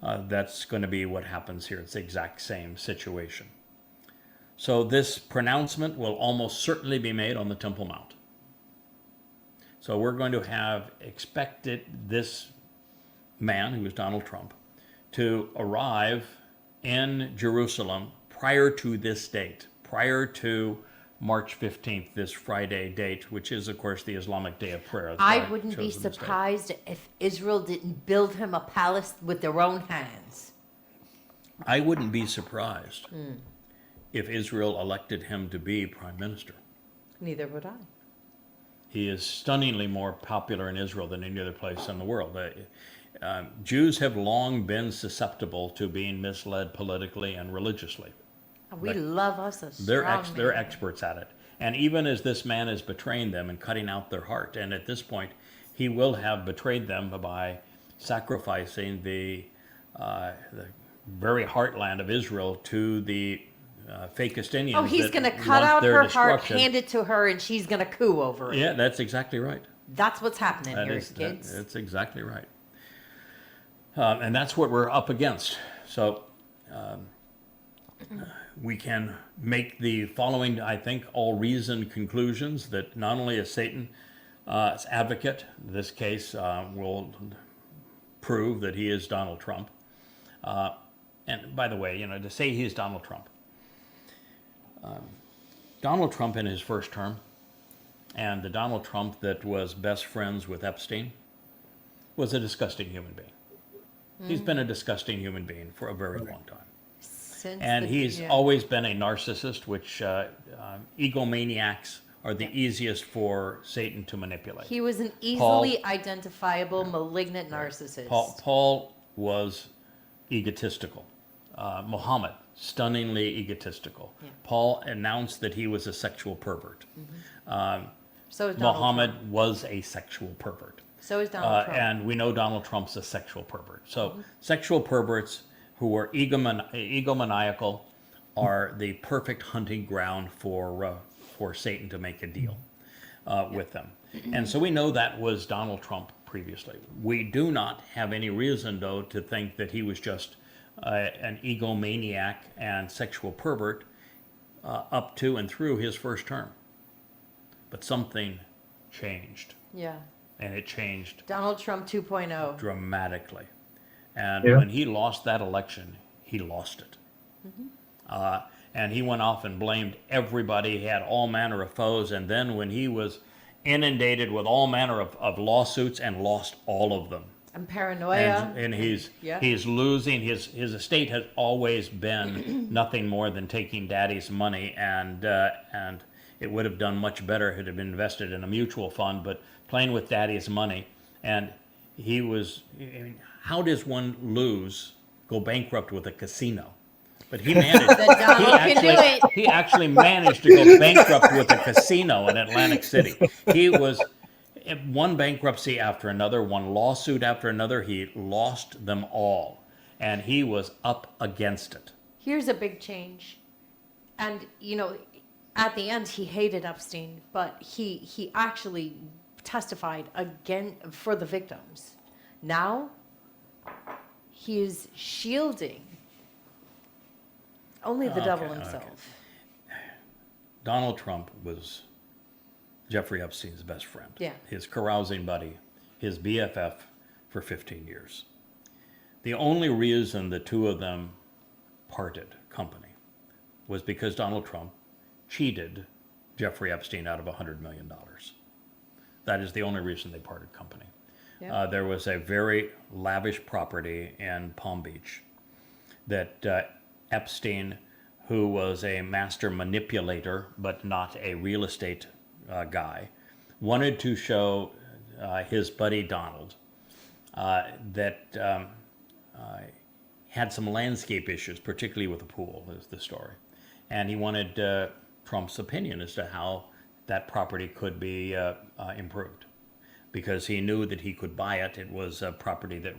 That's going to be what happens here. It's the exact same situation. So this pronouncement will almost certainly be made on the Temple Mount. So we're going to have expected this man, who is Donald Trump, to arrive in Jerusalem prior to this date, prior to March 15th, this Friday date, which is, of course, the Islamic Day of Prayer. That's why I wouldn't be chosen this date. surprised if Israel didn't build him a palace with their own hands. I wouldn't be surprised if Israel elected him to be prime minister. Neither would I. He is stunningly more popular in Israel than any other place in the world. Jews have long been susceptible to being misled politically and religiously. We love us a They're strong they're man. experts at it. And even as this man is betraying them and cutting out their heart, and at this point, he will have betrayed them by sacrificing the very heartland of Israel to the Fakistinians. Oh, he's that going to cut want out their her heart, destruction. hand it to her, and she's going to coo over it. Yeah, that's exactly right. That's what's happening here, kids. That's exactly right. And that's what we're up against. So we can make the following, I think, all reasoned conclusions that not only is Satan's advocate, in this case, will prove that he is Donald Trump. And by the way, you know, to say he's Donald Trump in his first term, and the Donald Trump that was best friends with Epstein was a disgusting human being. He's been a disgusting human being for a very long time. And he's always been a narcissist, which egomaniacs are the easiest for Satan to manipulate. He was an easily identifiable malignant narcissist. Paul was egotistical. Muhammad, stunningly egotistical. Yeah. Paul announced that he was a sexual pervert. So is Donald Muhammad Trump. was a sexual pervert. So is Donald Trump. And we know Donald Trump's a sexual pervert. So sexual perverts who are egomaniacal are the perfect hunting ground for Satan to make a deal with them. And so we know that was Donald Trump previously. We do not have any reason, though, to think that he was just an egomaniac and sexual pervert up to and through his first term. But something changed. Yeah. And it changed Donald Trump 2.0. dramatically. And Yeah. when he lost that election, he lost it. And he went off and blamed everybody. He had all manner of foes. And then when he was inundated with all manner of lawsuits and lost all of them. And paranoia. And he's Yeah. he's losing. His estate has always been nothing more than taking daddy's money. And it would have done much better had it been invested in a mutual fund, but playing with daddy's money. And he was, I mean, how does one go bankrupt with a casino? But he managed. He actually managed to go bankrupt with a casino in Atlantic City. He was one bankruptcy after another, one lawsuit after another. He lost them all, and he was up against it. Here's a big change. And, you know, at the end, he hated Epstein, but he actually testified again for the victims. Now, he is shielding only the devil himself. Okay. Donald Trump was Jeffrey Epstein's best friend. Yeah. His carousing buddy, his BFF for 15 years. The only reason the two of them parted company was because Donald Trump cheated Jeffrey Epstein out of $100 million. That is the only reason they parted company. Yep. There was a very lavish property in Palm Beach that Epstein, who was a master manipulator but not a real estate guy, wanted to show his buddy Donald that had some landscape issues, particularly with the pool, is the story. And he wanted Trump's opinion as to how that property could be improved, because he knew that he could buy it. It was a property that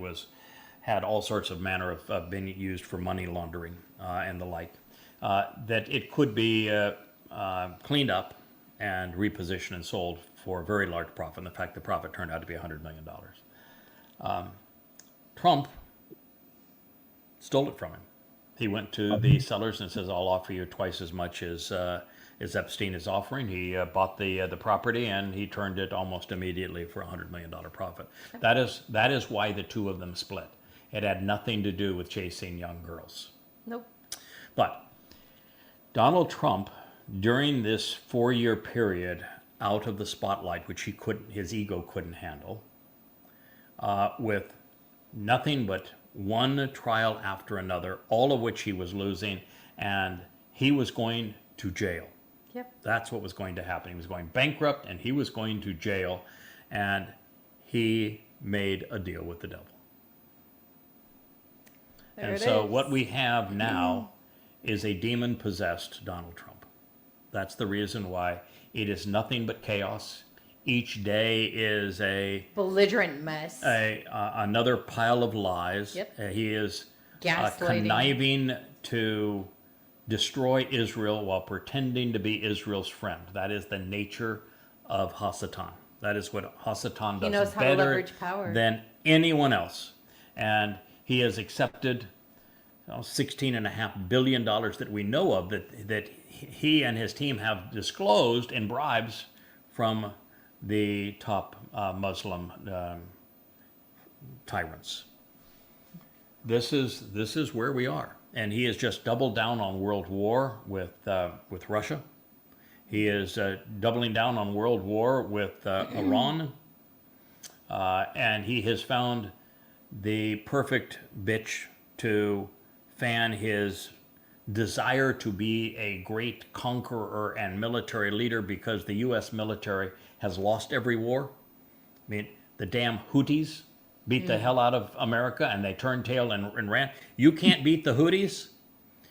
had all sorts of manner of being used for money laundering and the like, that it could be cleaned up and repositioned and sold for a very large profit. And in fact, the profit turned out to be $100 million. Trump stole it from him. He went to the sellers and says, "I'll offer you twice as much as Epstein is offering." He bought the property, and he turned it almost immediately for a $100 million profit. That is why the two of them split. It had nothing to do with chasing young girls. Nope. But Donald Trump, during this 4-year period out of the spotlight, which his ego couldn't handle, with nothing but one trial after another, all of which he was losing, and he was going to jail. Yep. That's what was going to happen. He was going bankrupt, and he was going to jail, and he made a deal with the devil. There And so what we have now is a demon-possessed Donald Trump. That's the reason why it is nothing but chaos. Each day is a Belligerent mess. another pile of lies. Yep. He is Gaslighting. conniving to destroy Israel while pretending to be Israel's friend. That is the nature of Hasatan. That is what Hasatan does knows how to better leverage power. than anyone else. And he has accepted $16.5 billion that we know of that he and his team have disclosed in bribes from the top Muslim tyrants. This is where we are, and he has just doubled down on world war with Russia. He is doubling down on world war with Iran, and he has found the perfect bitch to fan his desire to be a great conqueror and military leader, because the U.S. military has lost every war. I mean, the damn Houthis beat the hell out of America, and they turned tail and ran. You can't beat the Houthis,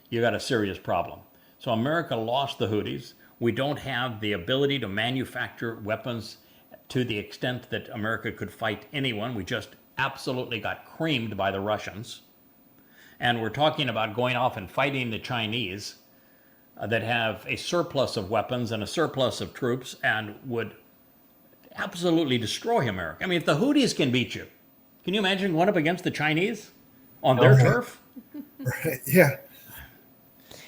you got a serious problem. So America lost the Houthis. We don't have the ability to manufacture weapons to the extent that America could fight anyone. We just absolutely got creamed by the Russians. And we're talking about going off and fighting the Chinese that have a surplus of weapons and a surplus of troops and would absolutely destroy America. I mean, if the Houthis can beat you, can you imagine going up against the Chinese on their turf? Right. Yeah.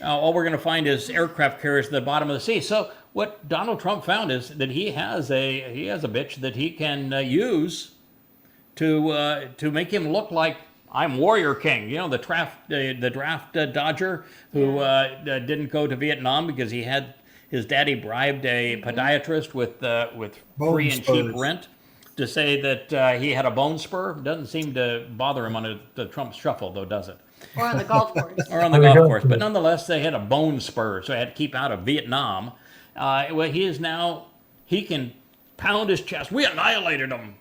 All we're going to find is aircraft carriers at the bottom of the sea. So what Donald Trump found is that he has a bitch that he can use to make him look like, I'm Warrior King. You know, the draft dodger who didn't go to Vietnam because he had his daddy bribed a podiatrist with free and cheap rent to say that he had a bone spur. Doesn't seem to bother him on the Trump shuffle, though, does it? Or on the golf course. Or on the golf course. But nonetheless, they had a bone spur, so I had to keep out of Vietnam. Well, he can pound his chest. We annihilated them,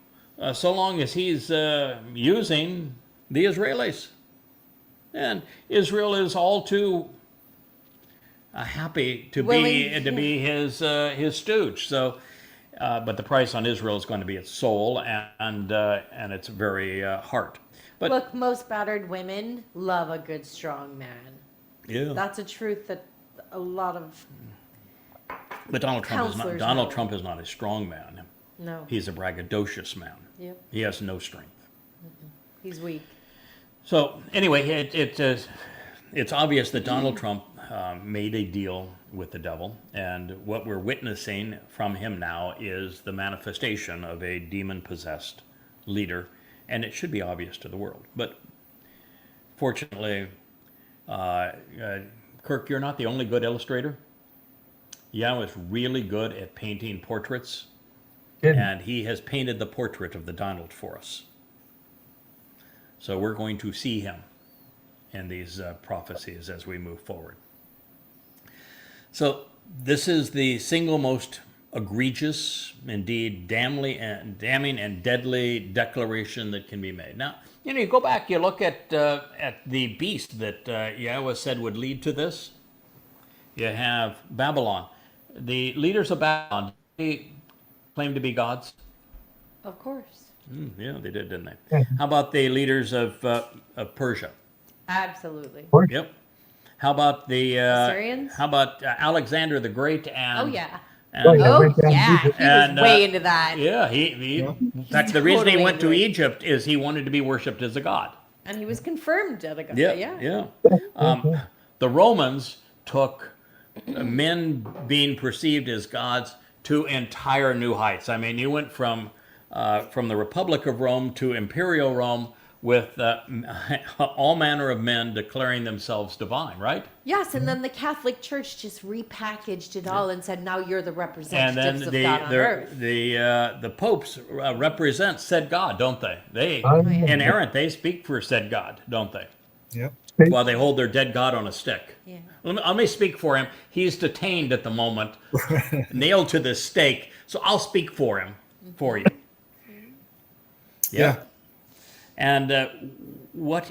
so long as he's using the Israelis. And Israel is all too happy to be his stooge. So, but the price on Israel is going to be its soul and its very heart. But Look, most battered women love a good, strong man. yeah, That's a truth that a lot of but Donald Trump counselors is not a strong man. no. He's a braggadocious man. Yep, He has no strength. he's weak. So anyway, it's obvious that Donald Trump made a deal with the devil, and what we're witnessing from him now is the manifestation of a demon-possessed leader, and it should be obvious to the world. But fortunately, Kirk, you're not the only good illustrator. Yahowah is really good at painting portraits, Good. and he has painted the portrait of the Donald for us. So we're going to see him in these prophecies as we move forward. So this is the single most egregious, indeed damning and deadly declaration that can be made. Now, you go back, you look at the beast that Yahowah said would lead to this. You have Babylon. The leaders of Babylon, they claim to be gods. Of course. Yeah, they did, didn't they? Yeah. How about the leaders of Persia? Absolutely. Of course. Yep. How about the Assyrians? How about Alexander the Great? And Oh yeah. Oh, and, yeah. Oh went down yeah. Egypt. He was And, way into that, yeah, he in fact, the reason he Totally went to into it. Egypt is he wanted to be worshipped as a god. and he was confirmed as a god. Yeah, Yeah. yeah. The Romans took men being perceived as gods to entire new heights. I mean, you went from the Republic of Rome to Imperial Rome with all manner of men declaring themselves divine, right? Yes, and then the Catholic Church just repackaged it all and said, "Now you're the And representatives then of God on earth." the popes represent said God, don't they? They Oh, yeah. inerrant. They speak for said God, don't they? Yep. While they hold their dead God on a stick. Yeah. Let me speak for him. He's detained at the moment, nailed to this stake. So I'll speak for him, for you. Yeah. And what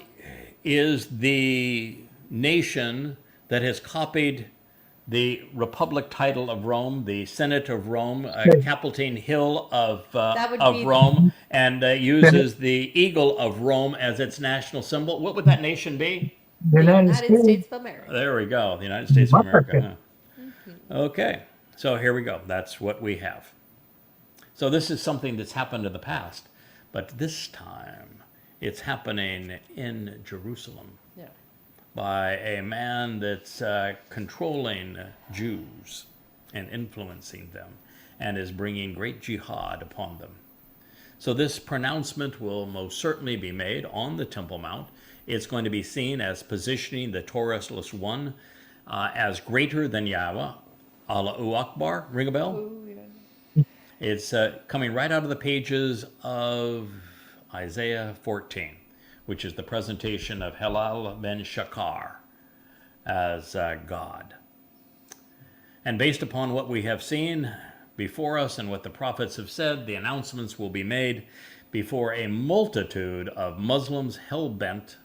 is the nation that has copied the Republic title of Rome, the Senate of Rome, Capitoline Hill That would of be- Rome, and uses the eagle of Rome as its national symbol? What would that nation be? The United United States. States of America. There we go, the United States of America. America. Huh? Okay, so here we go. That's what we have. So this is something that's happened in the past, but this time it's happening in Jerusalem Yeah. by a man that's controlling Jews and influencing them and is bringing great jihad upon them. So this pronouncement will most certainly be made on the Temple Mount. It's going to be seen as positioning the Towrahless one as greater than Yahowah. Allahu Akbar. Ring a bell? Oh, yeah. It's coming right out of the pages of Isaiah 14, which is the presentation of Helal ben Shakar as God. And based upon what we have seen before us and what the prophets have said, the announcements will be made before a multitude of Muslims hell-bent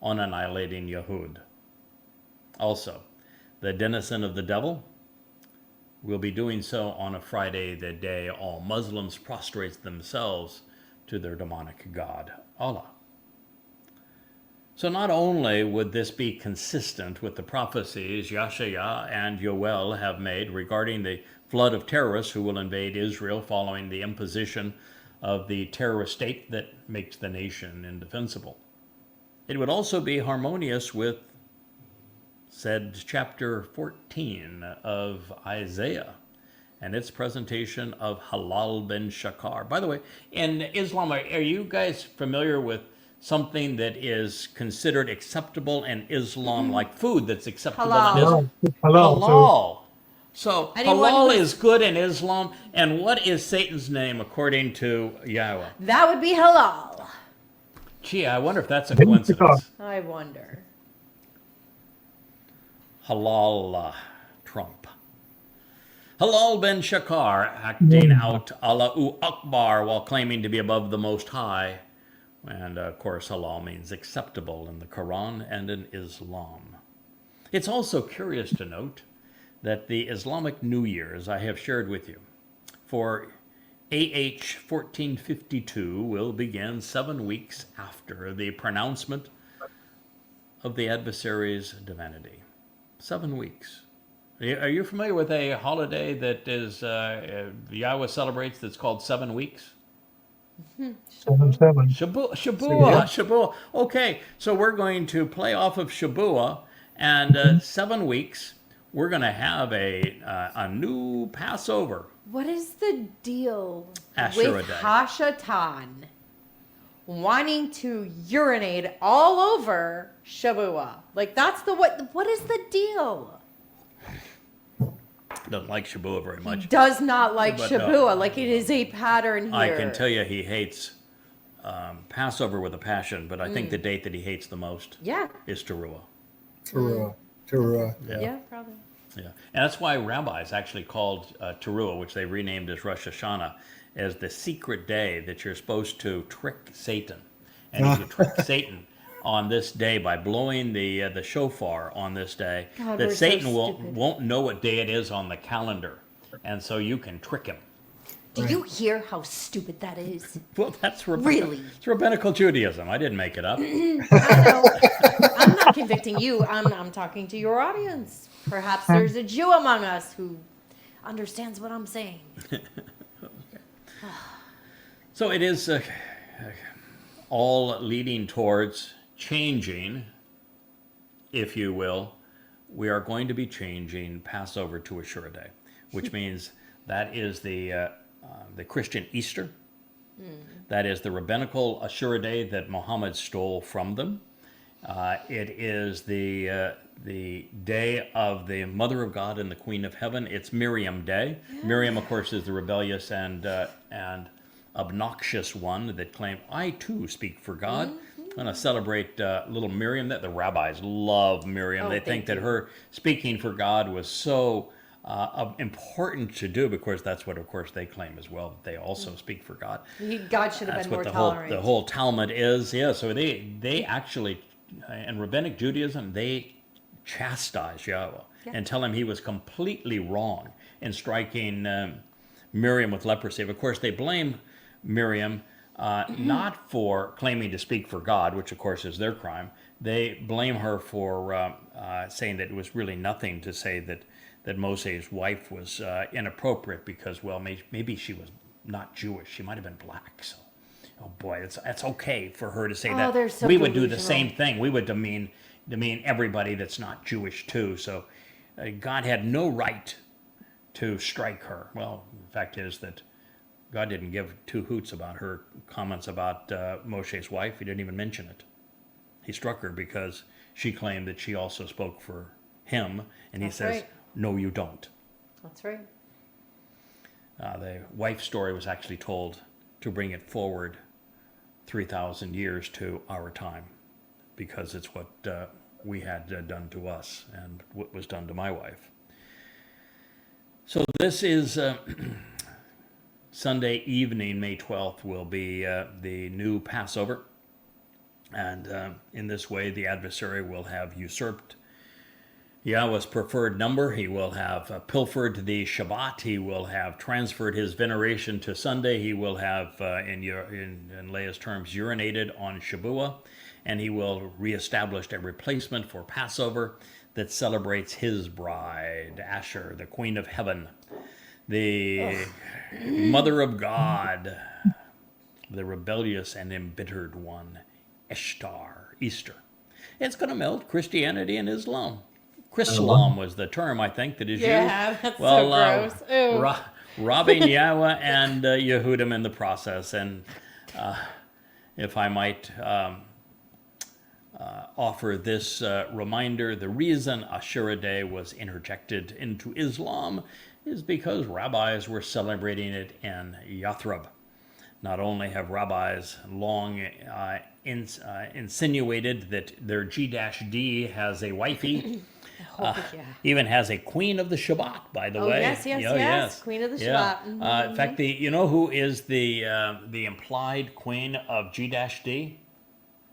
on annihilating Yahud. Also, the denizen of the devil will be doing so on a Friday, the day all Muslims prostrate themselves to their demonic god, Allah. So not only would this be consistent with the prophecies Yashaya and Yoel have made regarding the flood of terrorists who will invade Israel following the imposition of the terrorist state that makes the nation indefensible, it would also be harmonious with said chapter 14 of Isaiah and its presentation of Halal ben Shakar. By the way, in Islam, are you guys familiar with something that is considered acceptable in Islam, like food that's acceptable Halal. in Islam? Hello. Halal. So Anyone halal who's- is good in Islam. And what is Satan's name according to Yahowah? That would be halal. Gee, I wonder if that's a Ben coincidence. I wonder. Halal Trump. Halal ben Shakar acting out Allahu Akbar while claiming to be above the Most High. And of course, halal means acceptable in the Quran and in Islam. It's also curious to note that the Islamic New Year, as I have shared with you, for AH 1452 will begin 7 weeks after the pronouncement of the adversary's divinity. 7 weeks. Are you familiar with a holiday that is Yahweh celebrates that's called 7 weeks? 7-7. Shabuah. Okay, so we're going to play off of Shabuah, and 7 weeks we're going to have a new Passover. What is the deal Asherah with Day. Hashatan wanting to urinate all over Shabuah? Like, that's the what is the deal? Doesn't like Shabuah very much. Does not like But, Shabuah. Like, it is a pattern here. I can tell you he hates Passover with a passion, but I think the date that he hates the most Yeah. is Towrah. Towrah. Yeah, probably. Yeah, and that's why rabbis actually called Towrah, which they renamed as Rosh Hashanah, as the secret day that you're supposed to trick Satan. And if you trick Satan on this day by blowing the shofar on this day, God, that we're so Satan stupid. won't know what day it is on the calendar, and so you can trick him. Do you hear how stupid that is? Well, that's Really? It's rabbinical Judaism. I didn't make it up. I know. I'm not convicting you. I'm talking to your audience. Perhaps there's a Jew among us who understands what I'm saying. So it is all leading towards changing, if you will. We are going to be changing Passover to Asherah Day, which means that is the Christian Easter. That is the rabbinical Asherah Day that Muhammad stole from them. It is the day of the Mother of God and the Queen of Heaven. It's Miriam Day. Yeah. Miriam, of course, is the rebellious and obnoxious one that claimed, I too speak for God. I'm going to celebrate little Miriam. That the rabbis love Miriam. They think that her speaking for God was so important to do, because that's what, of course, they claim as well. They also speak for God. God should have That's been more what tolerant. the whole Talmud is. Yeah, so they actually, in Rabbinic Judaism, they chastise Yahweh and tell him he was completely wrong in striking Miriam with leprosy. Of course, they blame Miriam not for claiming to speak for God, which of course is their crime. They blame her for saying that it was really nothing to say that Moses' wife was inappropriate because, well, maybe she was not Jewish. She might have been black. So, oh boy, that's okay for her to say that. They're so we would do the delusional. same thing. We would demean everybody that's not Jewish too. So God had no right to strike her. Well, the fact is that God didn't give two hoots about her comments about Moshe's wife. He didn't even mention it. He struck her because she claimed that she also spoke for him, and he says, right. no, you don't. That's right. The wife story was actually told to bring it forward 3,000 years to our time, because it's what we had done to us and what was done to my wife. So this is Sunday evening, May 12th, will be the new Passover. And in this way, the adversary will have usurped Yahweh's preferred number. He will have pilfered the Shabat. He will have transferred his veneration to Sunday. He will have, in Leah's terms, urinated on Shabuah. And he will reestablish a replacement for Passover that celebrates his bride, Asher, the Queen of Heaven, the Mother of God, the rebellious and embittered one, Ishtar, Easter. It's going to melt Christianity and Islam. Chrislam was the term, I think, that is used. Yeah, that's so gross. Ew. Robbing Yahweh and Yehudim in the process. And if I might offer this reminder, the reason Asherah Day was interjected into Islam is because rabbis were celebrating it in Yathrib. Not only have rabbis long insinuated that their G-D has a wifey. Oh, yeah. Even has a queen of the Shabbat, by the way. Yes, yes, yes. Queen of the Yeah. Shabbat. In fact, you know who is the implied queen of G-D?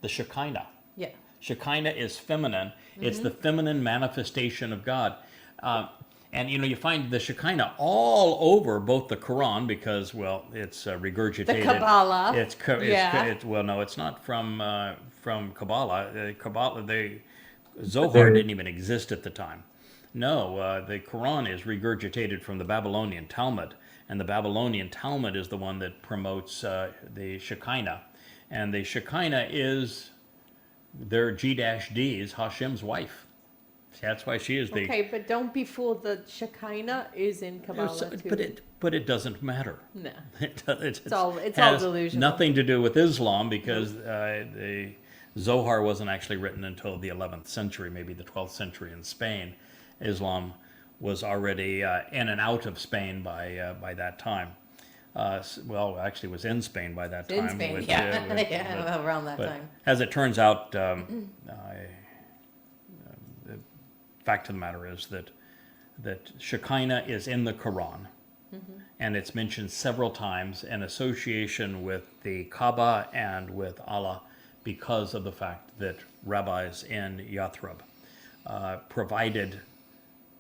The Shekinah. Yeah. Shekinah is feminine. It's the feminine manifestation of God. And you find the Shekinah all over both the Quran because, well, it's regurgitated. The Kabbalah. No, it's not from Kabbalah. Zohar didn't even exist at the time. No, the Quran is regurgitated from the Babylonian Talmud, and the Babylonian Talmud is the one that promotes the Shekinah, and the Shekinah is their G-D is Hashem's wife. That's why she is the. Okay, but don't be fooled. The Shekinah is in Kabbalah too. But it doesn't matter. No. It's all has delusional. Nothing to do with Islam because the Zohar wasn't actually written until the 11th century, maybe the 12th century in Spain. Islam was already in and out of Spain by that time. Well, actually, it was in Spain by that time. In Spain, around that time. As it turns out, the fact of the matter is that Shekinah is in the Quran, and it's mentioned several times in association with the Kaaba and with Allah, because of the fact that rabbis in Yathrib provided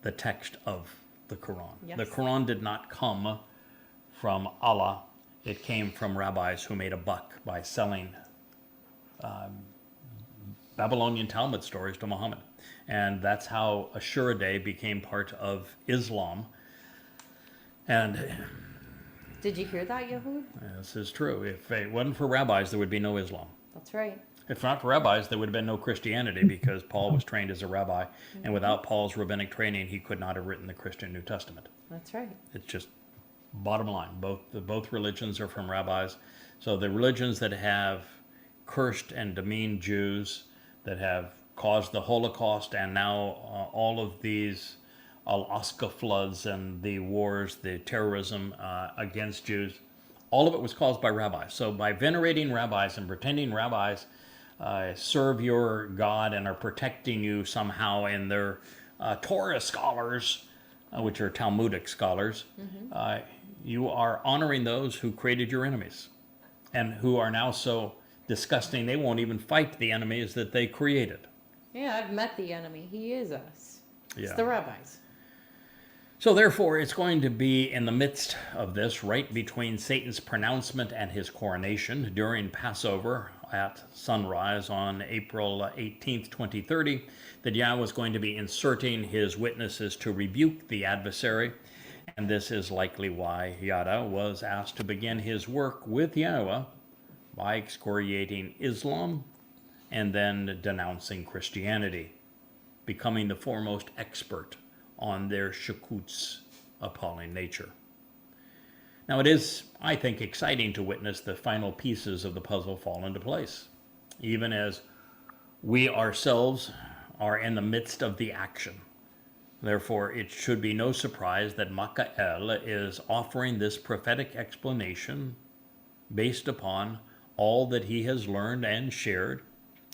the text of the Quran. Yes. The Quran did not come from Allah. It came from rabbis who made a buck by selling Babylonian Talmud stories to Muhammad. And that's how Ashura became part of Islam. And Did you hear that, Yahud? this is true. If it wasn't for rabbis, there would be no Islam. That's right. If not for rabbis, there would have been no Christianity because Paul was trained as a rabbi, and without Paul's rabbinic training, he could not have written the Christian New Testament. That's right. It's just bottom line. Both religions are from rabbis. So the religions that have cursed and demeaned Jews, that have caused the Holocaust, and now all of these Alaska floods and the wars, the terrorism against Jews, all of it was caused by rabbis. So by venerating rabbis and pretending rabbis serve your God and are protecting you somehow in their Torah scholars, which are Talmudic scholars, you are honoring those who created your enemies and who are now so disgusting they won't even fight the enemies that they created. Yeah, I've met the enemy. He is us. It's Yeah. the rabbis. So therefore, it's going to be in the midst of this, right between Satan's pronouncement and his coronation during Passover at sunrise on April 18th, 2030, that Yahweh is going to be inserting his witnesses to rebuke the adversary. And this is likely why Yada was asked to begin his work with Yahweh by excoriating Islam and then denouncing Christianity, becoming the foremost expert on their shakut's appalling nature. Now it is, I think, exciting to witness the final pieces of the puzzle fall into place, even as we ourselves are in the midst of the action. Therefore, it should be no surprise that Michael is offering this prophetic explanation based upon all that he has learned and shared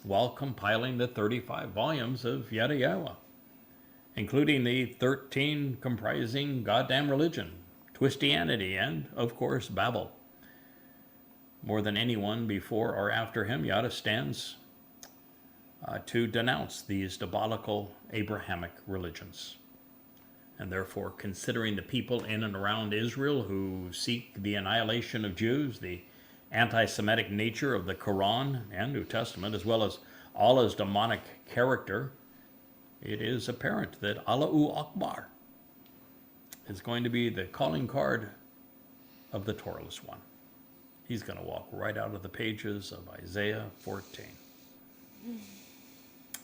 while compiling the 35 volumes of Yada Yahowah, including the 13 comprising goddamn religion, Twistianity, and, of course, Babel. More than anyone before or after him, Yada stands to denounce these diabolical Abrahamic religions. And therefore, considering the people in and around Israel who seek the annihilation of Jews, the anti-Semitic nature of the Quran and New Testament, as well as Allah's demonic character, it is apparent that Allahu Akbar is going to be the calling card of the Towrahless one. He's going to walk right out of the pages of Isaiah 14.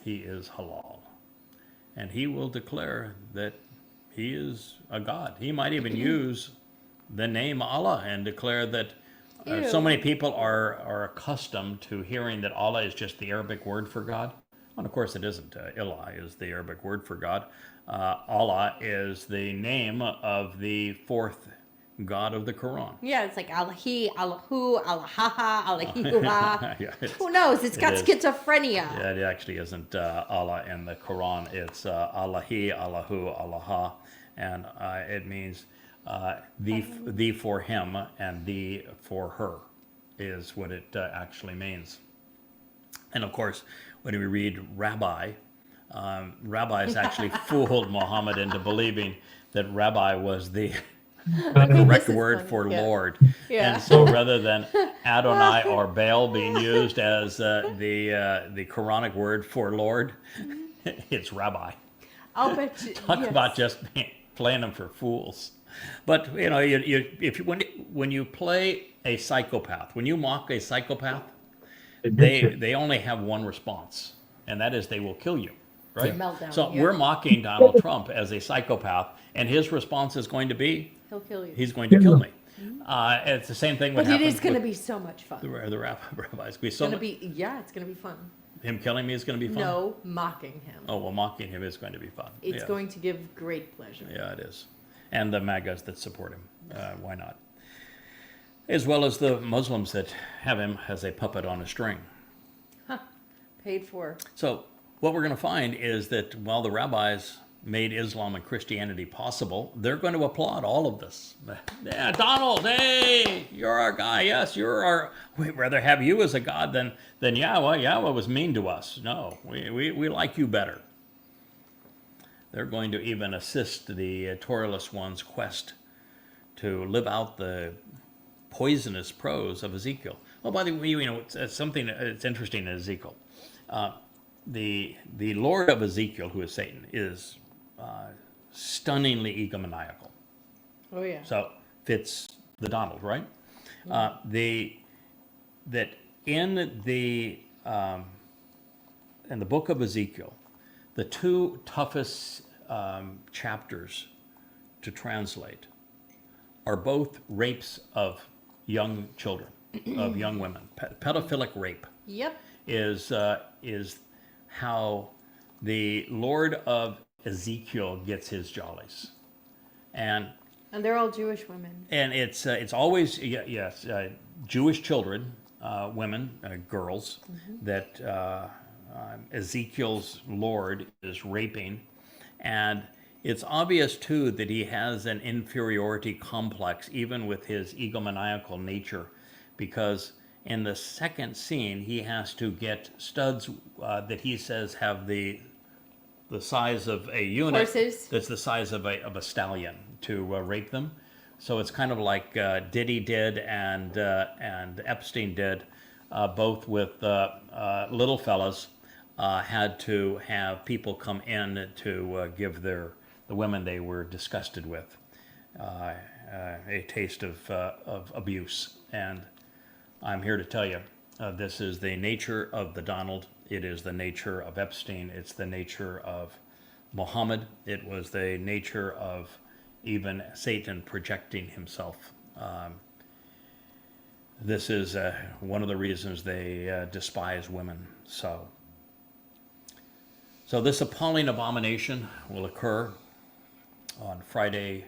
He is halal. And he will declare that he is a God. He might even use the name Allah and declare that so many people are accustomed to hearing that Allah is just the Arabic word for God. And of course it isn't. Ilah is the Arabic word for God. Allah is the name of the fourth God of the Quran. Yeah, it's like Allahi, Allahu, Allahaha, Allahiyuha. Yeah, Who knows? It's got is. schizophrenia. Yeah, it actually isn't Allah in the Quran. It's Allahi, Allahu, Allaha, and it means thee for him and thee for her is what it actually means. And of course, when we read rabbi, rabbis actually fooled Muhammad into believing that rabbi was the correct This is word funny, for yeah. Lord. Yeah. And so rather than Adonai or Baal being used as the Quranic word for Lord, it's rabbi. I'll bet you. Talk yes. about just playing them for fools. But you know, when you play a psychopath, when you mock a psychopath, they only have one response, and that is they will kill you. Right? Meltdown, So yeah. we're mocking Donald Trump as a psychopath, and his response is going to be, He'll kill you. he's going to kill me. It's the same thing what But it happened is going to with be so much fun. the rabbis. It's going to be, yeah, it's going to be fun. Him killing me is going to be fun? No, mocking him. Oh, well, mocking him is going to be fun. It's Yeah. going to give great pleasure. Yeah, it is. And the MAGAs that support him. Why not? As well as the Muslims that have him as a puppet on a string. Paid for. So what we're going to find is that while the rabbis made Islam and Christianity possible, they're going to applaud all of this. Yeah, Donald, hey, you're our guy. Yes, you're our... We'd rather have you as a god than Yahweh. Yahweh was mean to us. No, we like you better. They're going to even assist the Towrahless one's quest to live out the poisonous prose of Ezekiel. Oh, by the way, you know, it's something that's interesting in Ezekiel. The Lord of Ezekiel, who is Satan, is stunningly egomaniacal. Oh, yeah. So fits the Donald, right? That in the book of Ezekiel, the two toughest chapters to translate are both rapes of young children, of young women. Pedophilic rape Yep. is how the Lord of Ezekiel gets his jollies, and And they're all Jewish women. it's always Jewish children, women, girls that Ezekiel's Lord is raping, and it's obvious too that he has an inferiority complex even with his egomaniacal nature, because in the second scene he has to get studs that he says have the size of a unit Horses. that's the size of a stallion to rape them. So it's kind of like Diddy did and Epstein did, both with little fellas had to have people come in to give the women they were disgusted with a taste of abuse. And I'm here to tell you, this is the nature of the Donald. It is the nature of Epstein. It's the nature of Muhammad. It was the nature of even Satan projecting himself. This is one of the reasons they despise women. So this appalling abomination will occur on Friday,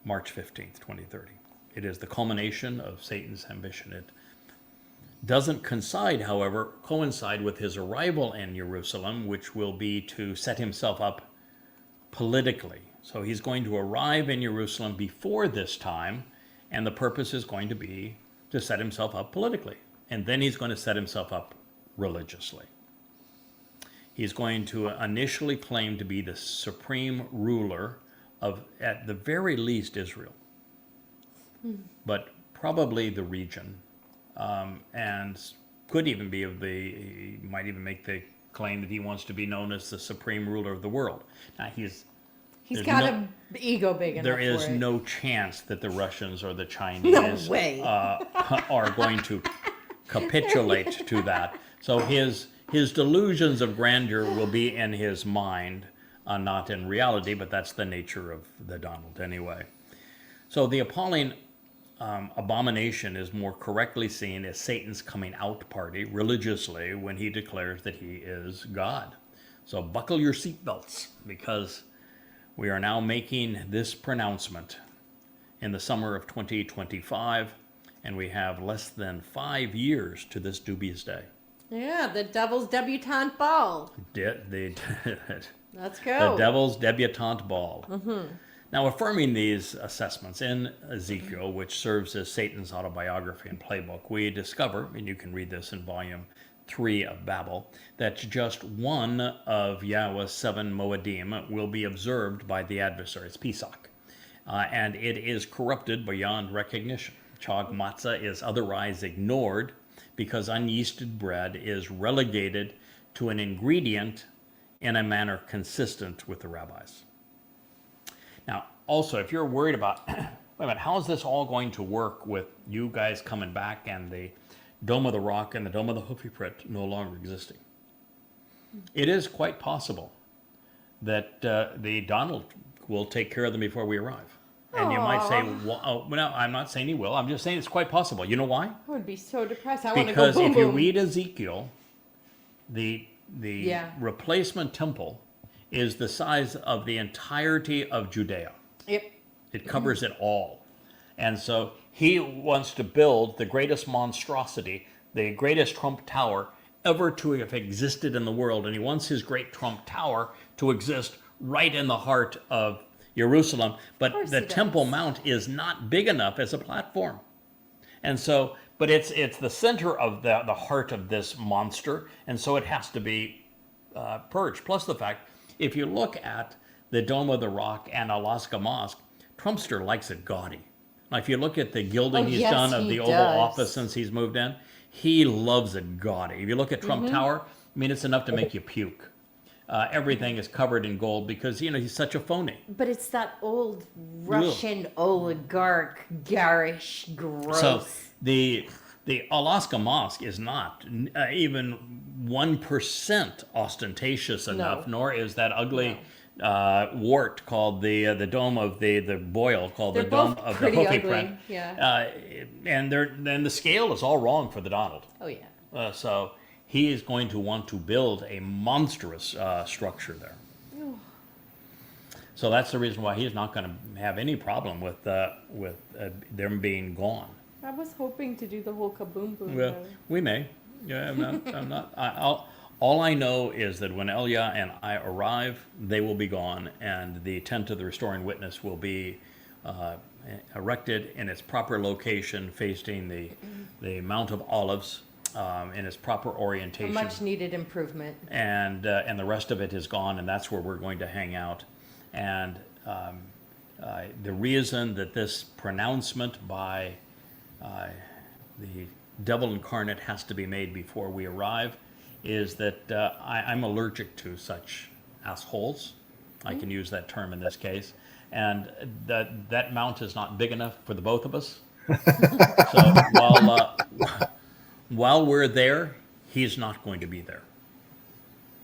March 15th, 2030. It is the culmination of Satan's ambition. It doesn't coincide with his arrival in Jerusalem, which will be to set himself up politically. So he's going to arrive in Jerusalem before this time, and the purpose is going to be to set himself up politically. And then he's going to set himself up religiously. He's going to initially claim to be the supreme ruler of, at the very least, Israel, but probably the region, and could even be he might even make the claim that he wants to be known as the supreme ruler of the world. Now He's there's got no- an ego big enough there is for it. no chance that the Russians or the Chinese way. Are going to capitulate to that. So his delusions of grandeur will be in his mind, not in reality, but that's the nature of the Donald anyway. So the appalling abomination is more correctly seen as Satan's coming out party religiously when he declares that he is God. So buckle your seatbelts, because we are now making this pronouncement in the summer of 2025, and we have less than 5 years to this dubious day. Yeah, the Devil's Debutante Ball. The Let's go. Devil's Debutante Ball. Now, affirming these assessments in Ezekiel, which serves as Satan's autobiography and playbook, we discover, and you can read this in volume 3 of Babel, that just one of Yahweh's 7 Moedim will be observed by the adversaries, Pesach, and it is corrupted beyond recognition. Chag matzah is otherwise ignored because unyeasted bread is relegated to an ingredient in a manner consistent with the rabbis. Now, also, if you're worried about, wait a minute, how is this all going to work with you guys coming back and the Dome of the Rock and the Dome of the Hufiprit no longer existing? It is quite possible that the Donald will take care of them before we arrive. And you might say, well, no, I'm not saying he will. I'm just saying it's quite possible. You know why? I would be so depressed. I want to go Because boom, if you boom. read Ezekiel, the Yeah. replacement temple is the size of the entirety of Judea. Yep. It covers it all. And so he wants to build the greatest monstrosity, the greatest Trump Tower ever to have existed in the world. And he wants his great Trump Tower to exist right in the heart of Jerusalem. But course the he does. Temple Mount is not big enough as a platform. And so, but it's the center of the heart of this monster. And so it has to be purged. Plus the fact, if you look at the Dome of the Rock and Alaska Mosque, Trumpster likes it gaudy. Now, if you look at the gilding Oh, he's yes, done of he the Oval does. Office since he's moved in, he loves it gaudy. If you look at Trump Tower, I mean, it's enough to make you puke. Everything is covered in gold because, he's such a phony. But it's that old Russian oligarch, garish, gross. So the Alaska Mosque is not even 1% ostentatious enough, nor is that ugly wart called the dome of the boil called They're the dome both of the pretty Hopi ugly, print. yeah. And then the scale is all wrong for the Donald. Oh, yeah. So he is going to want to build a monstrous structure there. So that's the reason why he's not going to have any problem with them being gone. I was hoping to do the whole kaboom boom. Well, though. we may. Yeah, I'm not. All I know is that when Elia and I arrive, they will be gone, and the tent of the restoring witness will be erected in its proper location, facing the Mount of Olives, in its proper A orientation. much needed improvement. And the rest of it is gone, and that's where we're going to hang out. And the reason that this pronouncement by the devil incarnate has to be made before we arrive is that I'm allergic to such assholes. I can use that term in this case. And that mount is not big enough for the both of us. So while we're there, he's not going to be there.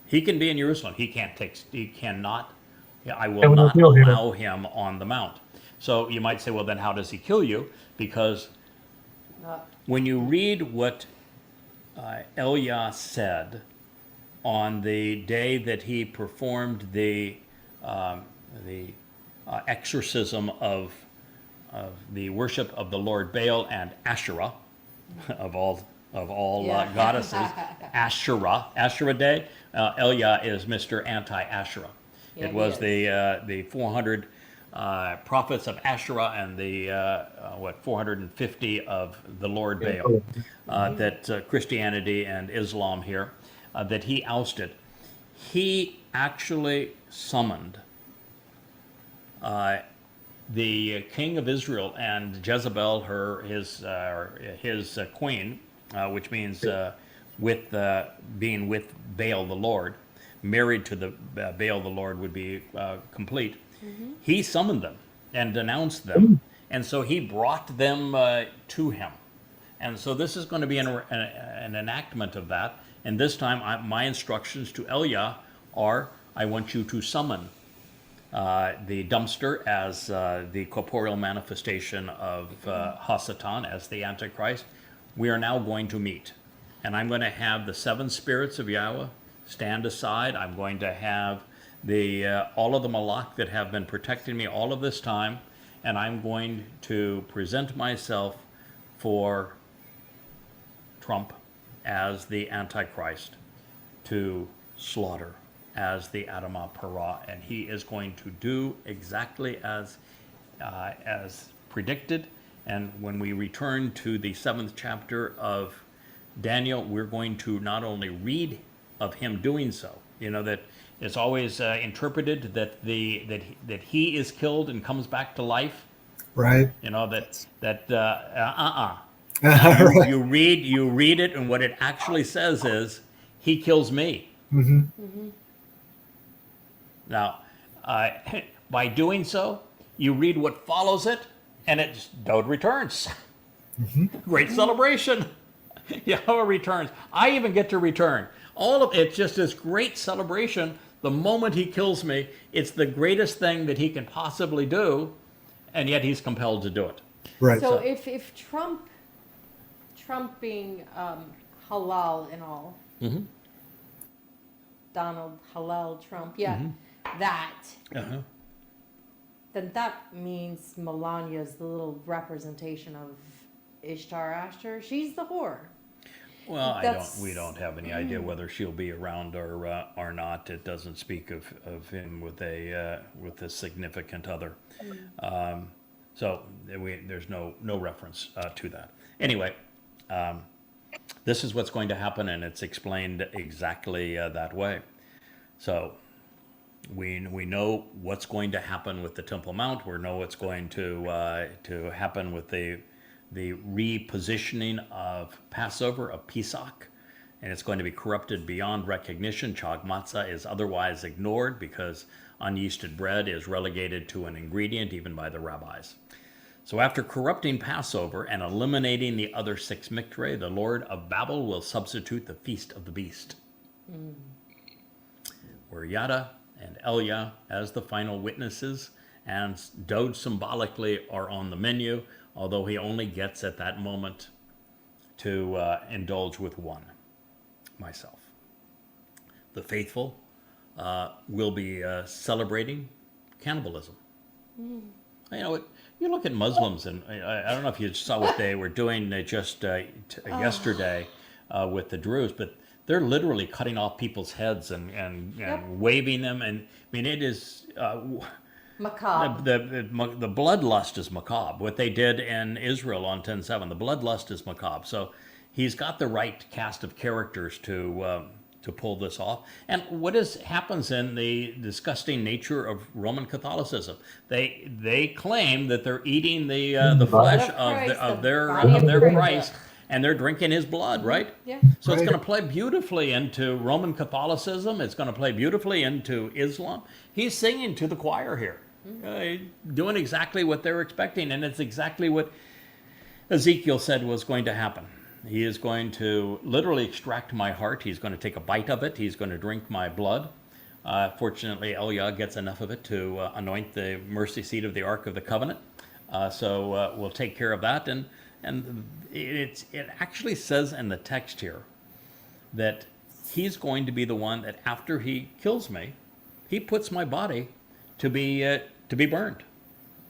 He can be in Jerusalem. He cannot, I will not allow him on the mount. So you might say, well, then how does he kill you? Because when you read what Elia said on the day that he performed the exorcism of the worship of the Lord Baal and Asherah, of all goddesses, Asherah Day. Elia is Mr. Anti-Asherah. Yeah, It was he the 400 prophets of Asherah and the 450 of the Lord Baal that Christianity and Islam here that he ousted. He actually summoned the king of Israel and Jezebel, his queen, which means being with Baal the Lord, married to the Baal the Lord would be complete. Mm-hmm. He summoned them and denounced them, and so he brought them to him. And so this is going to be an enactment of that. And this time, my instructions to Elia are: I want you to summon the dumpster as the corporeal manifestation of Hasatan as the Antichrist. We are now going to meet, and I'm going to have the 7 spirits of Yahweh stand aside. I'm going to have all of the Malach that have been protecting me all of this time, and I'm going to present myself for Trump as the Antichrist to slaughter as the Adamah Parah, and he is going to do exactly as predicted. And when we return to the 7th chapter of Daniel, we're going to not only read of him doing so, that it's always interpreted that that he is killed and comes back to life. Right. You, you read it, and what it actually says is, he kills me. Mm-hmm. Mm-hmm. Now, by doing so, you read what follows it, and Dode returns. Mm-hmm. Great celebration. Yahowah returns. I even get to return. All of it's just this great celebration. The moment he kills me, it's the greatest thing that he can possibly do, and yet he's compelled to do it. Right. So if Trump being halal and all, Mm-hmm. Donald Halal Trump, yeah, Mm-hmm. that, Uh-huh. then that means Melania's the little representation of Ishtar Ashtar. She's the whore. Well, we That's- don't have any idea whether she'll be around or not. It doesn't speak of him with a significant other. So there's no reference to that. Anyway, this is what's going to happen, and it's explained exactly that way. So we know what's going to happen with the Temple Mount. We know what's going to happen with the repositioning of Passover, of Pesach, and it's going to be corrupted beyond recognition. Chag matzah is otherwise ignored because unyeasted bread is relegated to an ingredient even by the rabbis. So after corrupting Passover and eliminating the other 6 miktrei, the Lord of Babel will substitute the Feast of the Beast, where Yada and Elia as the final witnesses and Dode symbolically are on the menu, although he only gets at that moment to indulge with one, myself. The faithful will be celebrating cannibalism. You look at Muslims, and I don't know if you saw what they were doing just yesterday with the Druze, but they're literally cutting off people's heads and waving them. And I mean, it is... Macabre. The bloodlust is macabre. What they did in Israel on 10/7, the bloodlust is macabre. So he's got the right cast of characters to pull this off. And what happens in the disgusting nature of Roman Catholicism? They claim that they're eating the flesh of their Christ, and they're drinking his blood, right? Yeah. So it's Right. going to play beautifully into Roman Catholicism. It's going to play beautifully into Islam. He's singing to the choir here, doing exactly what they're expecting, and it's exactly what Ezekiel said was going to happen. He is going to literally extract my heart. He's going to take a bite of it. He's going to drink my blood. Fortunately, Elia gets enough of it to anoint the mercy seat of the Ark of the Covenant. So we'll take care of that. And it actually says in the text here that he's going to be the one that after he kills me, he puts my body to be burned.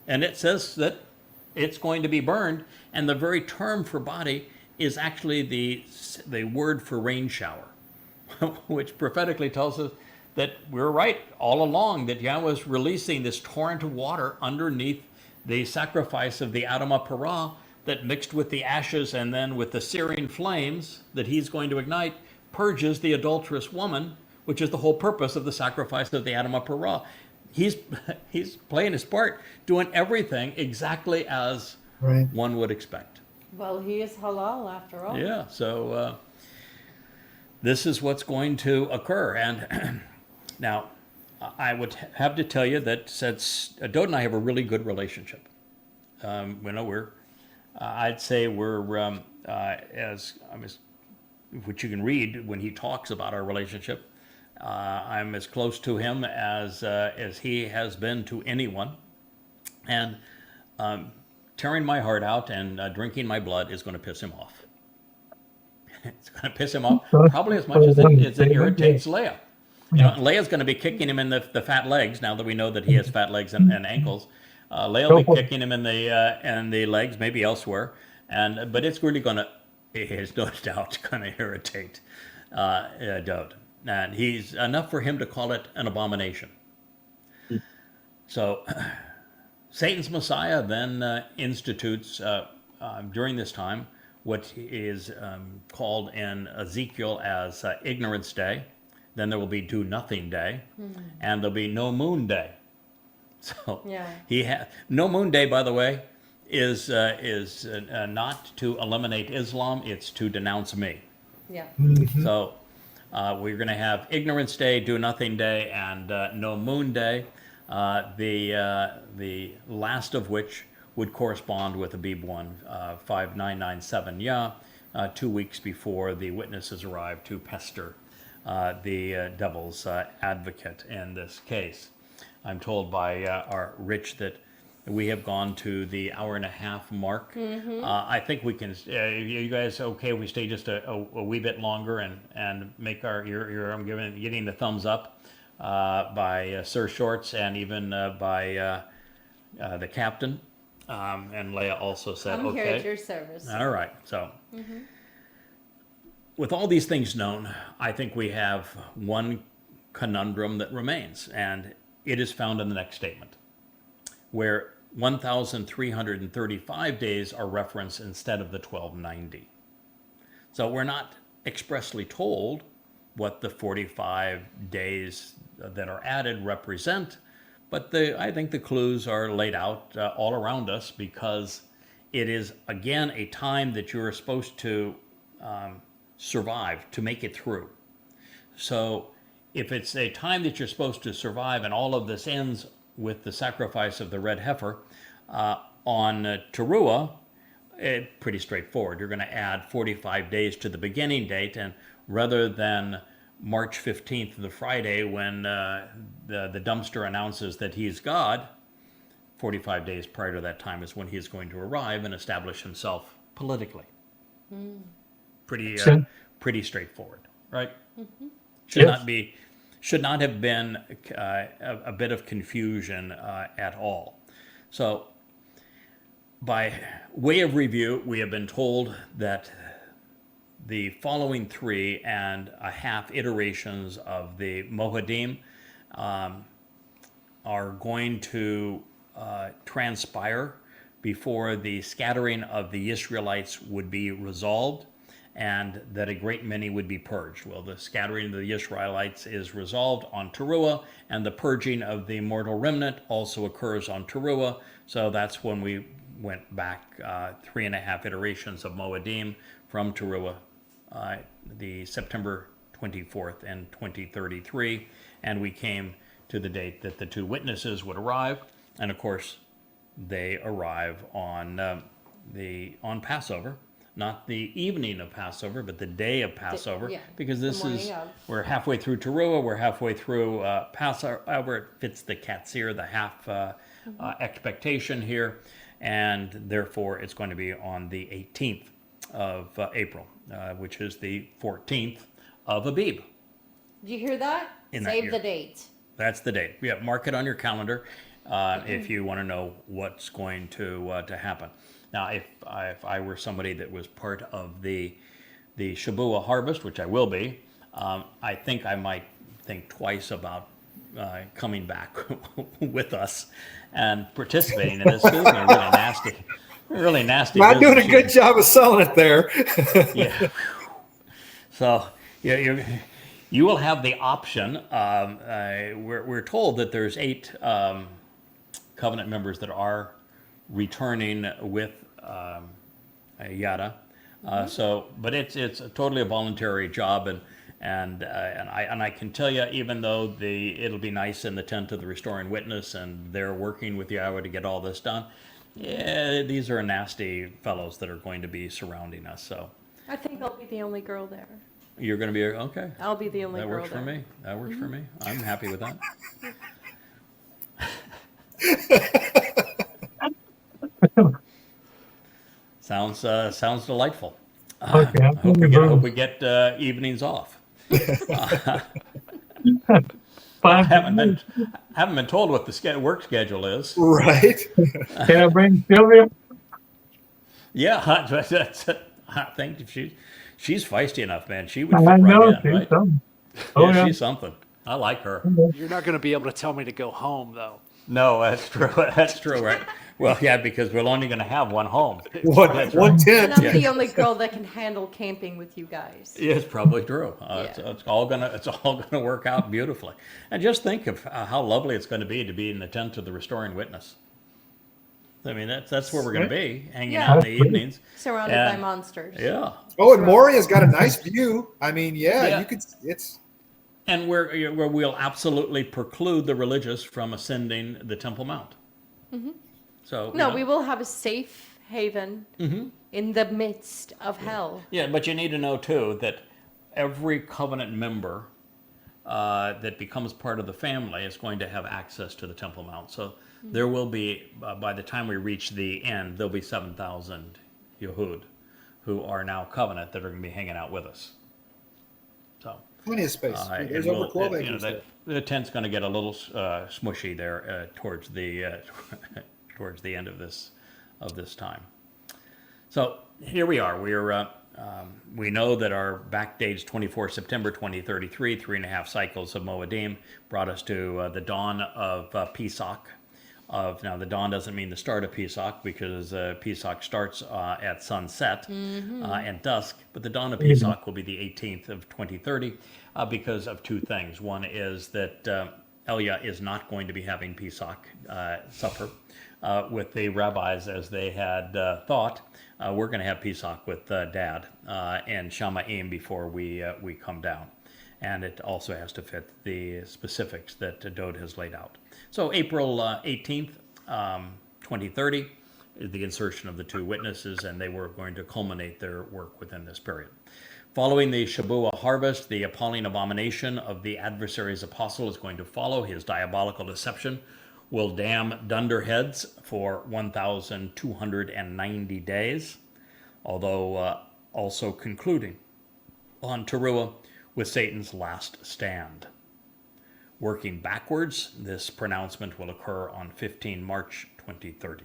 And it says that it's going to be burned, and the very term for body is actually the word for rain shower, which prophetically tells us that we're right all along, that Yahweh is releasing this torrent of water underneath the sacrifice of the Adamah Parah that mixed with the ashes and then with the searing flames that he's going to ignite purges the adulterous woman, which is the whole purpose of the sacrifice of the Adamah Parah. He's playing his part, doing everything exactly as one would expect. Well, he is halal after all. Yeah, so this is what's going to occur. And now, I would have to tell you that since Dode and I have a really good relationship, I'd say we're as which you can read when he talks about our relationship. I'm as close to him as he has been to anyone, and tearing my heart out and drinking my blood is going to piss him off. It's going to piss him off probably as much as it irritates Leah. Leah's going to be kicking him in the fat legs now that we know that he has fat legs and ankles. Leah will be kicking him in the legs, maybe elsewhere, but it's really going to, it's no doubt going to irritate Dode. And he's enough for him to call it an abomination. So Satan's Messiah then institutes during this time what is called in Ezekiel as Ignorance Day. Then there will be Do Nothing Day, and there'll be No Moon Day. So No Moon Day, by the way, is not to eliminate Islam; it's to denounce me. Yeah. So we're going to have Ignorance Day, Do Nothing Day, and No Moon Day. The last of which would correspond with Abib 1, 5997 Yah, 2 weeks before the witnesses arrive to pester the devil's advocate in this case. I'm told by our Rich that we have gone to the hour and a half mark. I think we can. You guys okay? We stay just a wee bit longer and make our. I'm getting the thumbs up by Sir Shorts and even by the captain. And Leah also said, I'm okay. here at your service. All right. So, with all these things known, I think we have one conundrum that remains, and it is found in the next statement, where 1,335 days are referenced instead of the 1,290. So we're not expressly told what the 45 days that are added represent, but I think the clues are laid out all around us, because it is, again, a time that you're supposed to survive, to make it through. So if it's a time that you're supposed to survive, and all of this ends with the sacrifice of the red heifer on Towrah, pretty straightforward. You're going to add 45 days to the beginning date, and rather than March 15th, the Friday, when the dumpster announces that he's God, 45 days prior to that time is when he is going to arrive and establish himself politically. Pretty straightforward, right? Should not have been a bit of confusion at all. So, by way of review, we have been told that the following 3.5 iterations of the Mohadim are going to transpire before the scattering of the Israelites would be resolved, and that a great many would be purged. Well, the scattering of the Israelites is resolved on Towrah, and the purging of the mortal remnant also occurs on Towrah. So that's when we went back 3.5 iterations of Moedim from Towrah, the September 24th and 2033, and we came to the date that the two witnesses would arrive, and of course they arrive on Passover. Not the evening of Passover, but the day of Passover, because this is, we're halfway through Towrah, we're halfway through Passover. It fits the Katsir, the half expectation here, and therefore it's going to be on the 18th of April, which is the 14th of Abib. Did you hear that? Save the date. That's the date. Yeah, mark it on your calendar if you want to know what's going to happen. Now, if I were somebody that was part of the Shabuah harvest, which I will be, I think I might think twice about coming back with us and participating in this. This is a really nasty. Not doing a good job of selling it there. Yeah. So you will have the option. We're told that there's 8 covenant members that are returning with Yada. But it's totally a voluntary job, and I can tell you, even though it'll be nice in the tent of the Restoring Witness, and they're working with Yahowah to get all this done. Yeah, these are nasty fellows that are going to be surrounding us. So I think I'll be the only girl there. you're going to be okay. I'll be the only That girl works for there. me. That works for me. I'm happy with that. Sounds delightful. Okay, I hope we get evenings off. I fine. haven't been told what the work schedule is. Right. Can I bring Sylvia? Yeah, I think she's feisty enough, man. She would I fit right know, in, she's right? some. Oh, Yeah, yeah. she's something. I like her. You're not going to be able to tell me to go home, though. No, that's true. That's true, right? Well, yeah, because we're only going to have one home. One That's one right. And tenth. I'm the only girl that can handle camping with you guys. Yeah, it's probably true. It's, Yeah. it's all gonna work out beautifully. And just think of how lovely it's going to be in the tent of the Restoring Witness. I mean, that's where we're going to be, hanging Yeah. out in the evenings. Surrounded by And- monsters. Yeah, Oh, and Moria's got a nice view. I mean, yeah, Yeah. you could. It's and where we'll absolutely preclude the religious from ascending the Temple Mount. So No, you know, we will have a safe haven in the midst of hell. Yeah, but you need to know too that every covenant member that becomes part of the family is going to have access to the Temple Mount. So there will be, by the time we reach the end, there'll be 7,000 Yehud who are now covenant that are going to be hanging out with us. So plenty of space. There's it over will- 12 you know, acres there. the tent's going to get a little smushy there towards the towards the end of this time. So here we are. We know that our back date is 24 September 2033. 3.5 cycles of Moedim brought us to the dawn of Pesach. Now, the dawn doesn't mean the start of Pesach because Pesach starts at sunset and dusk, but the dawn of Pesach will be the 18th of 2030 because of two things. One is that Elia is not going to be having Pesach supper with the rabbis as they had thought. We're going to have Pesach with Dad and Shamaim before we come down. And it also has to fit the specifics that Dode has laid out. So April 18th, 2030 is the insertion of the two witnesses, and they were going to culminate their work within this period. Following the Shabuah harvest, the appalling abomination of the adversary's apostle is going to follow. His diabolical deception will damn dunderheads for 1,290 days, although also concluding on Towrah with Satan's last stand. Working backwards, this pronouncement will occur on 15 March 2030.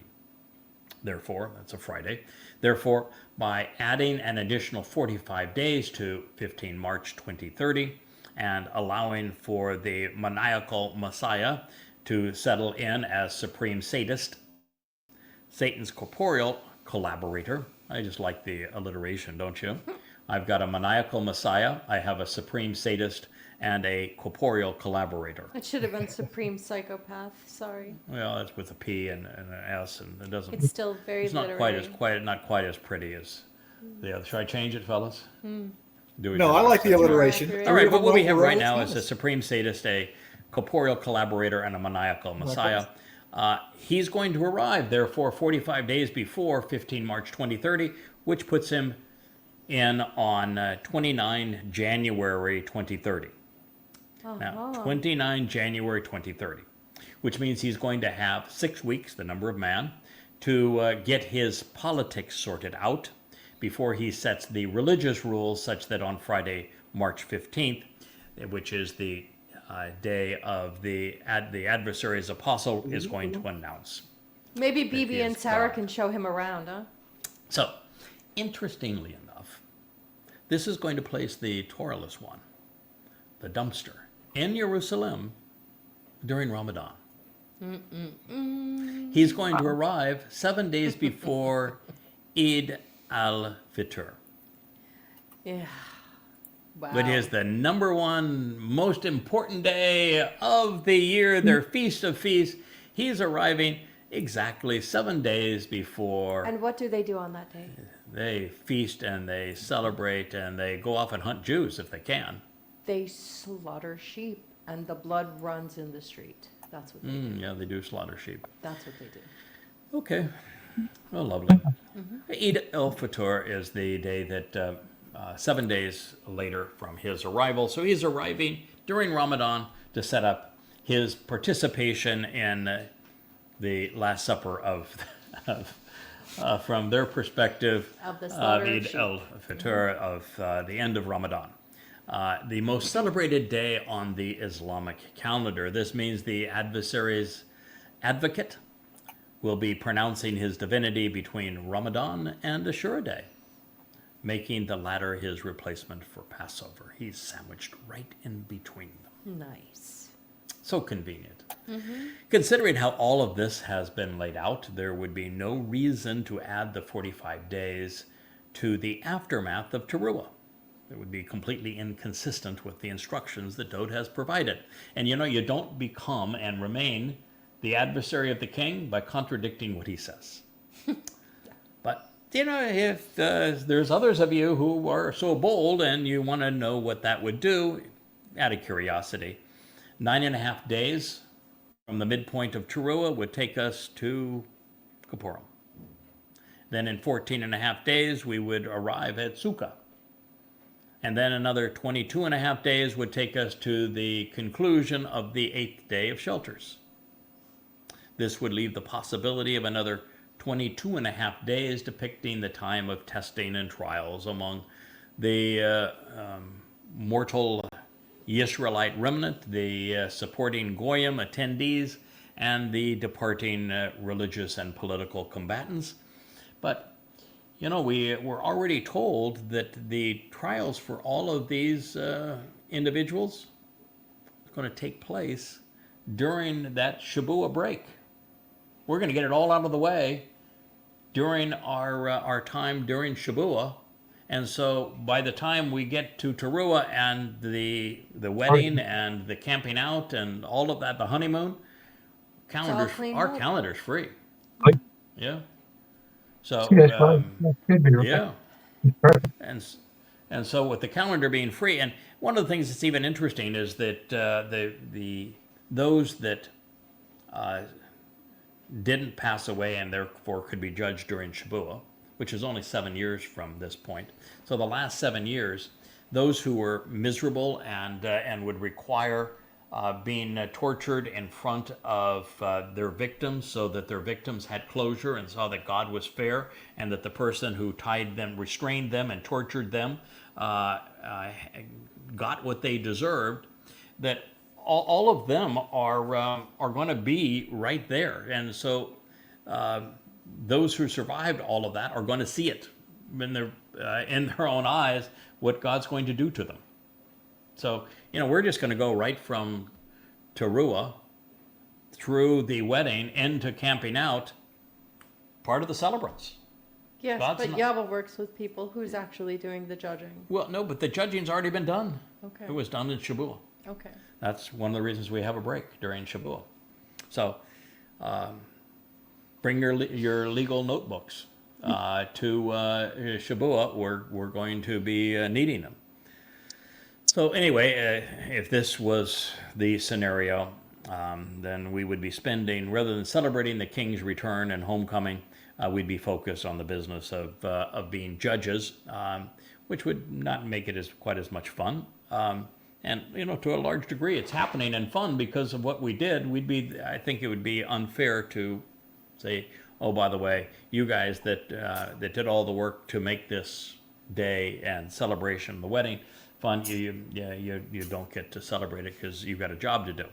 Therefore, that's a Friday. Therefore, by adding an additional 45 days to 15 March 2030 and allowing for the maniacal Messiah to settle in as supreme sadist, Satan's corporeal collaborator. I just like the alliteration, don't you? I've got a maniacal Messiah, I have a supreme sadist, and a corporeal collaborator. It should have been supreme psychopath. Sorry. Well, that's with a P and an S, and it doesn't. It's still very It's not literary. not quite as pretty as the other. Should I change it, fellas? Do we No, do I that? like the alliteration. All All right, Everyone what we will have roll right its now is a nose. supreme sadist, a corporeal collaborator, and a maniacal Messiah. He's going to arrive, therefore, 45 days before 15 March 2030, which puts him in on 29 January 2030. Now, 29 January 2030, which means he's going to have 6 weeks, the number of man, to get his politics sorted out before he sets the religious rules such that on Friday, March 15th, which is the day of the adversary's apostle, is going to announce. Maybe he BB and is Sarah God. can show him around, huh? So, interestingly enough, this is going to place the Towrahless one, the dumpster, in Jerusalem during Ramadan. He's going to arrive 7 days before Eid al-Fitr. Yeah. Wow. It is the number one most important day of the year, their feast of feasts. He's arriving exactly 7 days before. And what do they do on that day? They feast and they celebrate and they go off and hunt Jews if they can. They slaughter sheep, and the blood runs in the street. That's what they do. Yeah, they do slaughter sheep. That's what they do. Okay. Well, lovely. Eid al-Fitr is the day that 7 days later from his arrival. So he's arriving during Ramadan to set up his participation in the Last Supper of from their perspective, Of the slaughter of Eid sheep. al-Fitr of the end of Ramadan. the most celebrated day on the Islamic calendar. This means the adversary's advocate will be pronouncing his divinity between Ramadan and Ashura Day, making the latter his replacement for Passover. He's sandwiched right in between them. Nice. So convenient. Considering how all of this has been laid out, there would be no reason to add the 45 days to the aftermath of Towrah. It would be completely inconsistent with the instructions that Dode has provided. And you don't become and remain the adversary of the king by contradicting what he says. But, if there's others of you who are so bold and you want to know what that would do, out of curiosity, 9.5 days from the midpoint of Towrah would take us to Kippurim. Then in 14.5 days, we would arrive at Sukkah. And then another 22.5 days would take us to the conclusion of the 8th day of shelters. This would leave the possibility of another 22.5 days depicting the time of testing and trials among the mortal Yisraelite remnant, the supporting Goyim attendees, and the departing religious and political combatants. But we were already told that the trials for all of these individuals are going to take place during that Shabuah break. We're going to get it all out of the way during our time during Shabuah. And so by the time we get to Towrah and the wedding and the camping out and all of that, the honeymoon, cleaned our up. calendar's free. Right. Yeah. So, See, that's fine. That could be right. yeah. It's perfect. And so with the calendar being free, and one of the things that's even interesting is that those that didn't pass away and therefore could be judged during Shabuah, which is only 7 years from this point. So the last 7 years, those who were miserable and would require being tortured in front of their victims so that their victims had closure and saw that God was fair and that the person who tied them, restrained them, and tortured them got what they deserved, that all of them are going to be right there. And so those who survived all of that are going to see it in their own eyes, what God's going to do to them. So, we're just going to go right from Towrah through the wedding into camping out, part of the celebrants. Yes, God's but not- Yahweh works with people. Who's actually doing the judging? Well, no, but the judging's already been done. Okay. It was done in Shabuah. Okay. That's one of the reasons we have a break during Shabuah. So, bring your legal notebooks to Shabuah. We're going to be needing them. So anyway, if this was the scenario, then we would be spending, rather than celebrating the king's return and homecoming, we'd be focused on the business of being judges, which would not make it quite as much fun. And to a large degree, it's happening and fun because of what we did. I think it would be unfair to say, oh, by the way, you guys that did all the work to make this day and celebration, the wedding, fun, you don't get to celebrate it because you've got a job to do.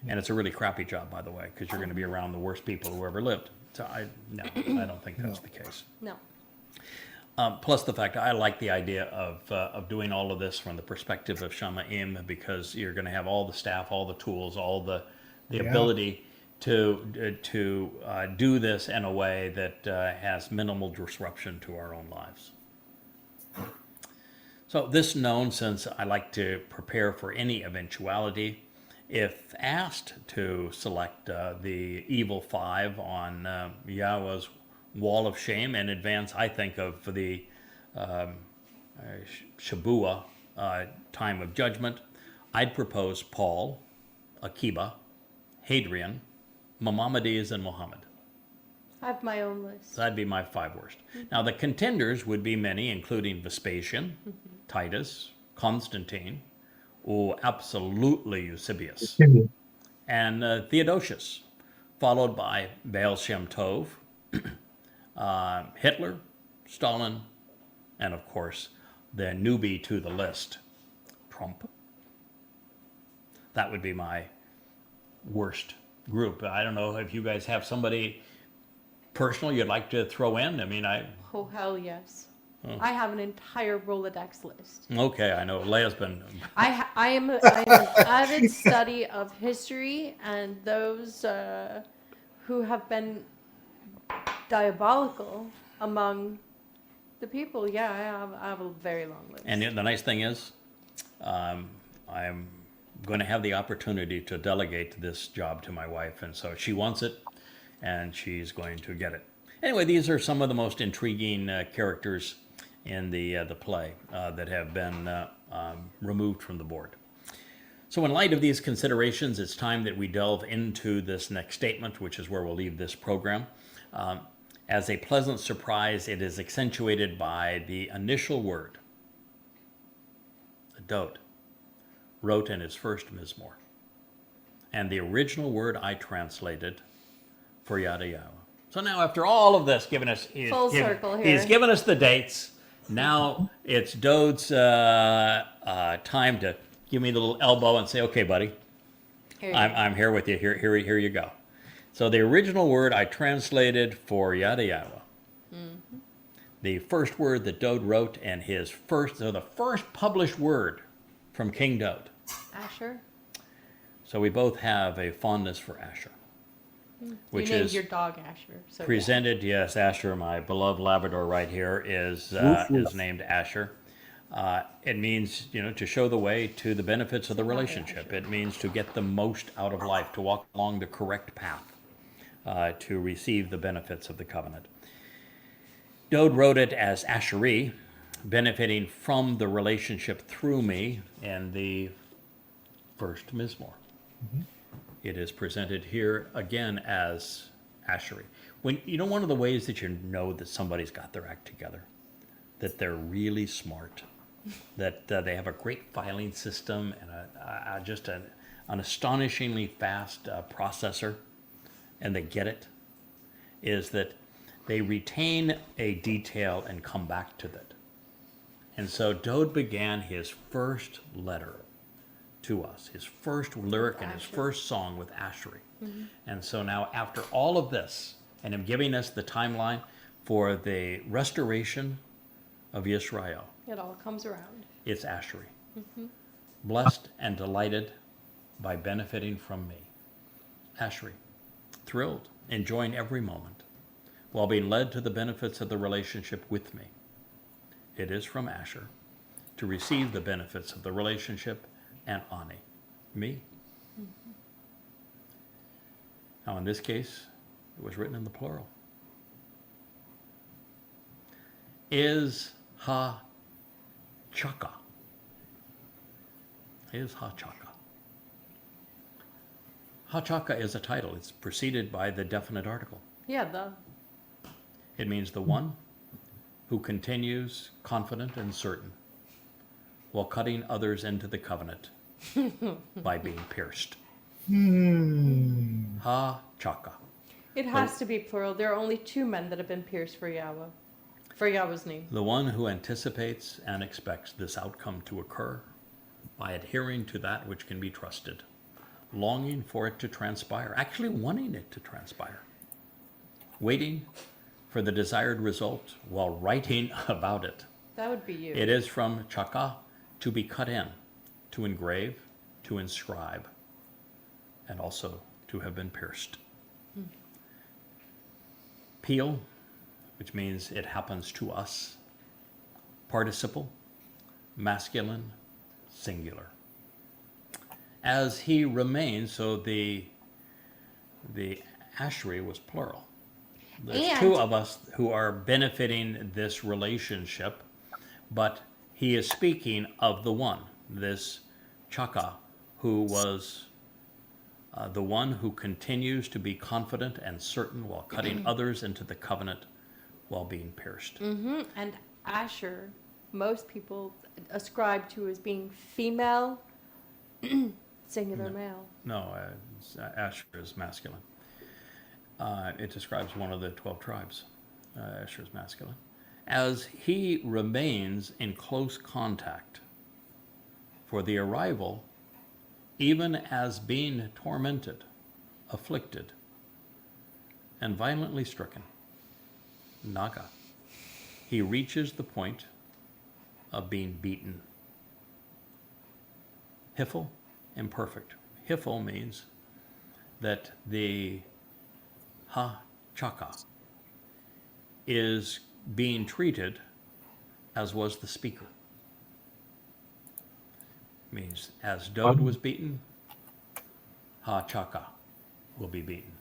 And it's a really crappy job, by the way, because you're going to be around the worst people who ever lived. So I don't think that's the case. No. Plus the fact I like the idea of doing all of this from the perspective of Shama'im, because you're going to have all the staff, all the tools, all the ability to do this in a way that has minimal disruption to our own lives. So this known, since I like to prepare for any eventuality, if asked to select the evil five on Yahweh's wall of shame in advance, I think of the Shabuah time of judgment, I'd propose Paul, Akiba, Hadrian, Maimonides, and Muhammad. I have my own list. So that'd be my 5 worst. Now the contenders would be many, including Vespasian, Titus, Constantine, absolutely Eusebius, and Theodosius, followed by Baal Shem Tov, Hitler, Stalin, and of course the newbie to the list, Trump. That would be my worst group. I don't know if you guys have somebody personal you'd like to throw in. I mean, Oh, hell yes. Oh. I have an entire Rolodex list. Okay, I know Leia's been. I am an avid study of history and those who have been diabolical among the people. Yeah, I have a very long list. And the nice thing is, I'm going to have the opportunity to delegate this job to my wife, and so she wants it, and she's going to get it. Anyway, these are some of the most intriguing characters in the play that have been removed from the board. So in light of these considerations, it's time that we delve into this next statement, which is where we'll leave this program. As a pleasant surprise, it is accentuated by the initial word that Dode wrote in his first Mizmor. And the original word I translated for Yada Yahowah. So now after all of this, Full circle here. He's given us the dates. Now it's Dode's time to give me the little elbow and say, okay, buddy, I'm here with you. Here you go. So the original word I translated for Yada Yahowah. Mm-hmm. The first word that Dode wrote and the first published word from King Dode. Asher. So we both have a fondness for Asher, which You named is your dog Asher. So presented. Yes, Asher, my beloved Labrador right here, is named Asher. It means, to show the way to the benefits of the relationship. It means to get the most out of life, to walk along the correct path, to receive the benefits of the covenant. Dode wrote it as Asheri, benefiting from the relationship through me in the first Mizmor. Mm-hmm. It is presented here again as Asheri. One of the ways that you know that somebody's got their act together, that they're really smart, that they have a great filing system and just an astonishingly fast processor, and they get it, is that they retain a detail and come back to that. And so Dode began his first letter to us, his first lyric and his first song with Asheri. Mm-hmm. And so now after all of this, and him giving us the timeline for the restoration of Israel, it all comes around. it's Asheri. Mm-hmm. Blessed and delighted by benefiting from me. Asheri. Thrilled, enjoying every moment, while being led to the benefits of the relationship with me. It is from Asher to receive the benefits of the relationship and Ani, me. Mm-hmm. Now in this case, it was written in the plural. Is ha chaka. Is ha chaka. Ha chaka is a title. It's preceded by the definite article. Yeah, It means the one who continues confident and certain while cutting others into the covenant by being pierced. Ha chaka. it has to be plural. There are only two men that have been pierced for Yahweh, for Yahweh's name. The one who anticipates and expects this outcome to occur by adhering to that which can be trusted, longing for it to transpire, actually wanting it to transpire, waiting for the desired result while writing about it. That would be you. It is from chaka, to be cut in, to engrave, to inscribe, and also to have been pierced. Peel, which means it happens to us. Participle, masculine, singular. As he remains, so the Asheri was plural. There's And- two of us who are benefiting this relationship, but he is speaking of the one, this Chaka, who was the one who continues to be confident and certain while cutting others into the covenant while being pierced. Mm-hmm. And Asher, most people ascribe to as being female, singular male. No, Asher is masculine. It describes one of the 12 tribes. Asher is masculine. As he remains in close contact for the arrival, even as being tormented, afflicted, and violently stricken. Naga. He reaches the point of being beaten. Hifel, imperfect. Hifel means that the ha-chaka is being treated as was the speaker. Means as Dode was beaten, ha-chaka will be beaten.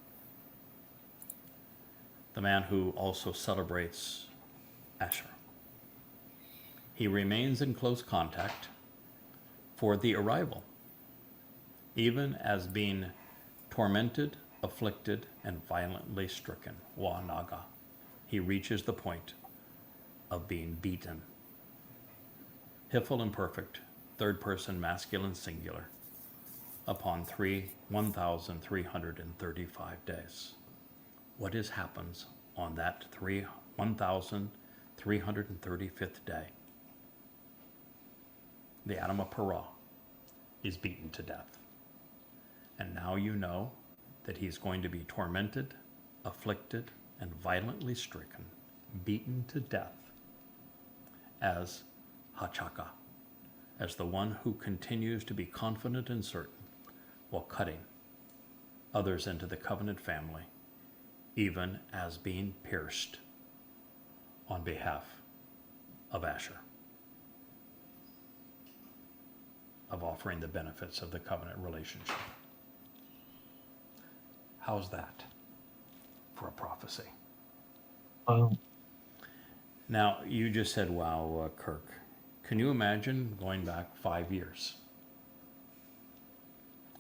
The man who also celebrates Asher. He remains in close contact for the arrival, even as being tormented, afflicted, and violently stricken. Wa-naga. He reaches the point of being beaten. Hifel imperfect, third person masculine singular, upon 1,335 days. What happens on that 1,335th day? The Adamah Parah is beaten to death. And now you know that he's going to be tormented, afflicted, and violently stricken, beaten to death as Hachaka, as the one who continues to be confident and certain while cutting others into the covenant family, even as being pierced on behalf of Asher, of offering the benefits of the covenant relationship. How's that for a prophecy? Wow. Now, you just said, wow, Kirk. Can you imagine going back 5 years?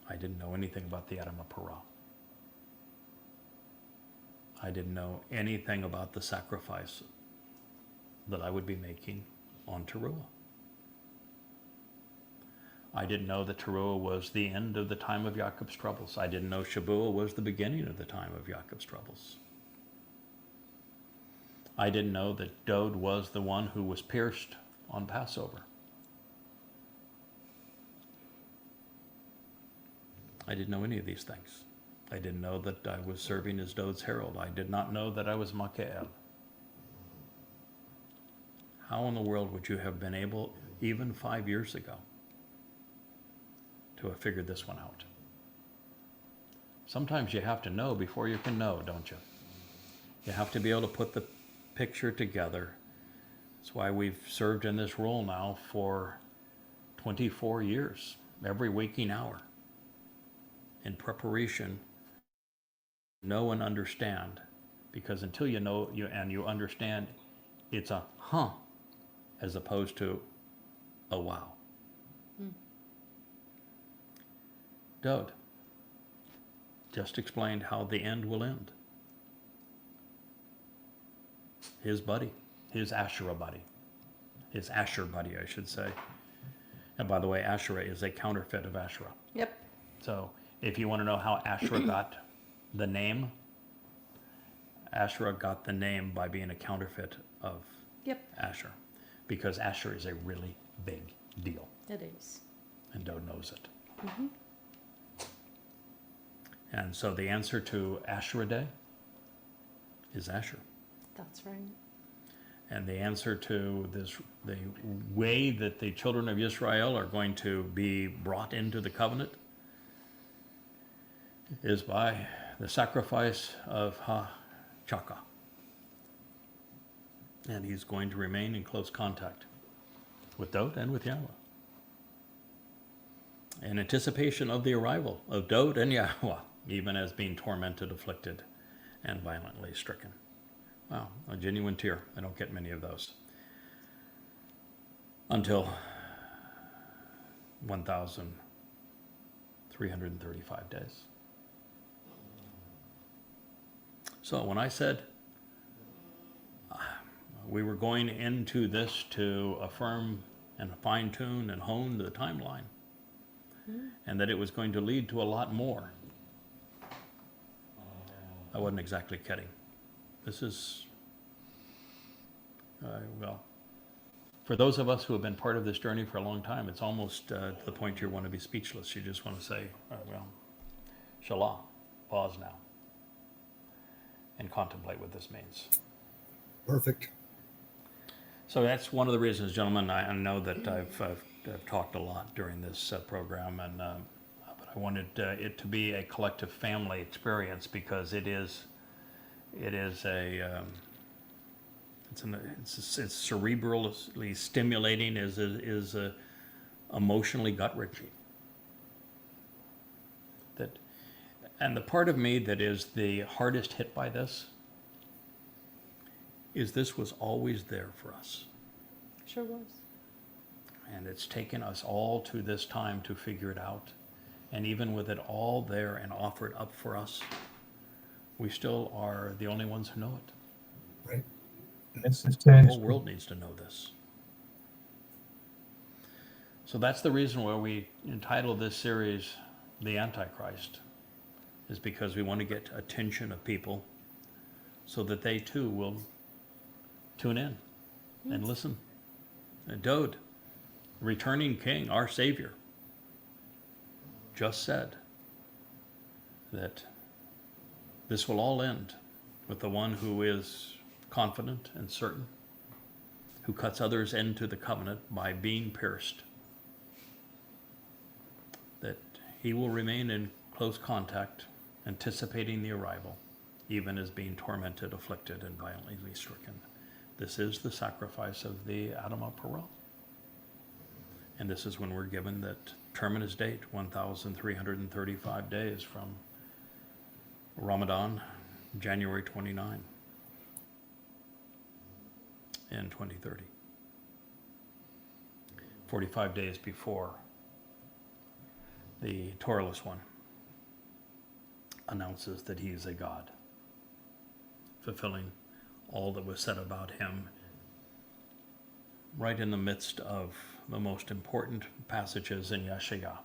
I didn't know anything about the Adamah Parah. I didn't know anything about the sacrifice that I would be making on Towrah. I didn't know that Towrah was the end of the time of Jacob's troubles. I didn't know Shabuah was the beginning of the time of Jacob's troubles. I didn't know that Dode was the one who was pierced on Passover. I didn't know any of these things. I didn't know that I was serving as Dode's herald. I did not know that I was Makael. How in the world would you have been able, even 5 years ago, to have figured this one out? Sometimes you have to know before you can know, don't you? You have to be able to put the picture together. That's why we've served in this role now for 24 years, every waking hour, in preparation, know and understand, because until you know and you understand, it's a huh as opposed to a wow. Dode just explained how the end will end. His buddy, his Asherah buddy, his Asher buddy, I should say. And by the way, Asherah is a counterfeit of Asherah. Yep. So if you want to know how Asherah got the name, Asherah got the name by being a counterfeit of Yep. Asher, because Asher is a really big deal, It is. and Dode knows it. And so the answer to Asherah Day is Asher. That's right. And the answer to this, the way that the children of Israel are going to be brought into the covenant, is by the sacrifice of Ha-Chaka. And he's going to remain in close contact with Dode and with Yahowah, in anticipation of the arrival of Dode and Yahowah, even as being tormented, afflicted, and violently stricken. Wow, a genuine tear. I don't get many of those. Until 1,335 days. So when I said we were going into this to affirm and fine-tune and hone the timeline, and that it was going to lead to a lot more, I wasn't exactly kidding. This is, well, for those of us who have been part of this journey for a long time, it's almost to the point you want to be speechless. You just want to say, well, Shalah, pause now, and contemplate what this means. Perfect. So that's one of the reasons, gentlemen, I know that I've talked a lot during this program, but I wanted it to be a collective family experience because it's cerebrally stimulating, is emotionally gut wrenching. And the part of me that is the hardest hit by this was always there for us. Sure was. And it's taken us all to this time to figure it out. And even with it all there and offered up for us, we still are the only ones who know it. Right. The whole world needs to know this. So that's the reason why we entitled this series The Antichrist, is because we want to get attention of people so that they too will tune in and listen. And Dode, returning king, our Savior, just said that this will all end with the one who is confident and certain, who cuts others into the covenant by being pierced, that he will remain in close contact, anticipating the arrival, even as being tormented, afflicted, and violently stricken. This is the sacrifice of the Adamah Parah. And this is when we're given that terminus date, 1,335 days from Ramadan, January 29 in 2030. 45 days before the Towrahless one announces that he is a God, fulfilling all that was said about him right in the midst of the most important passages in Yeshayah.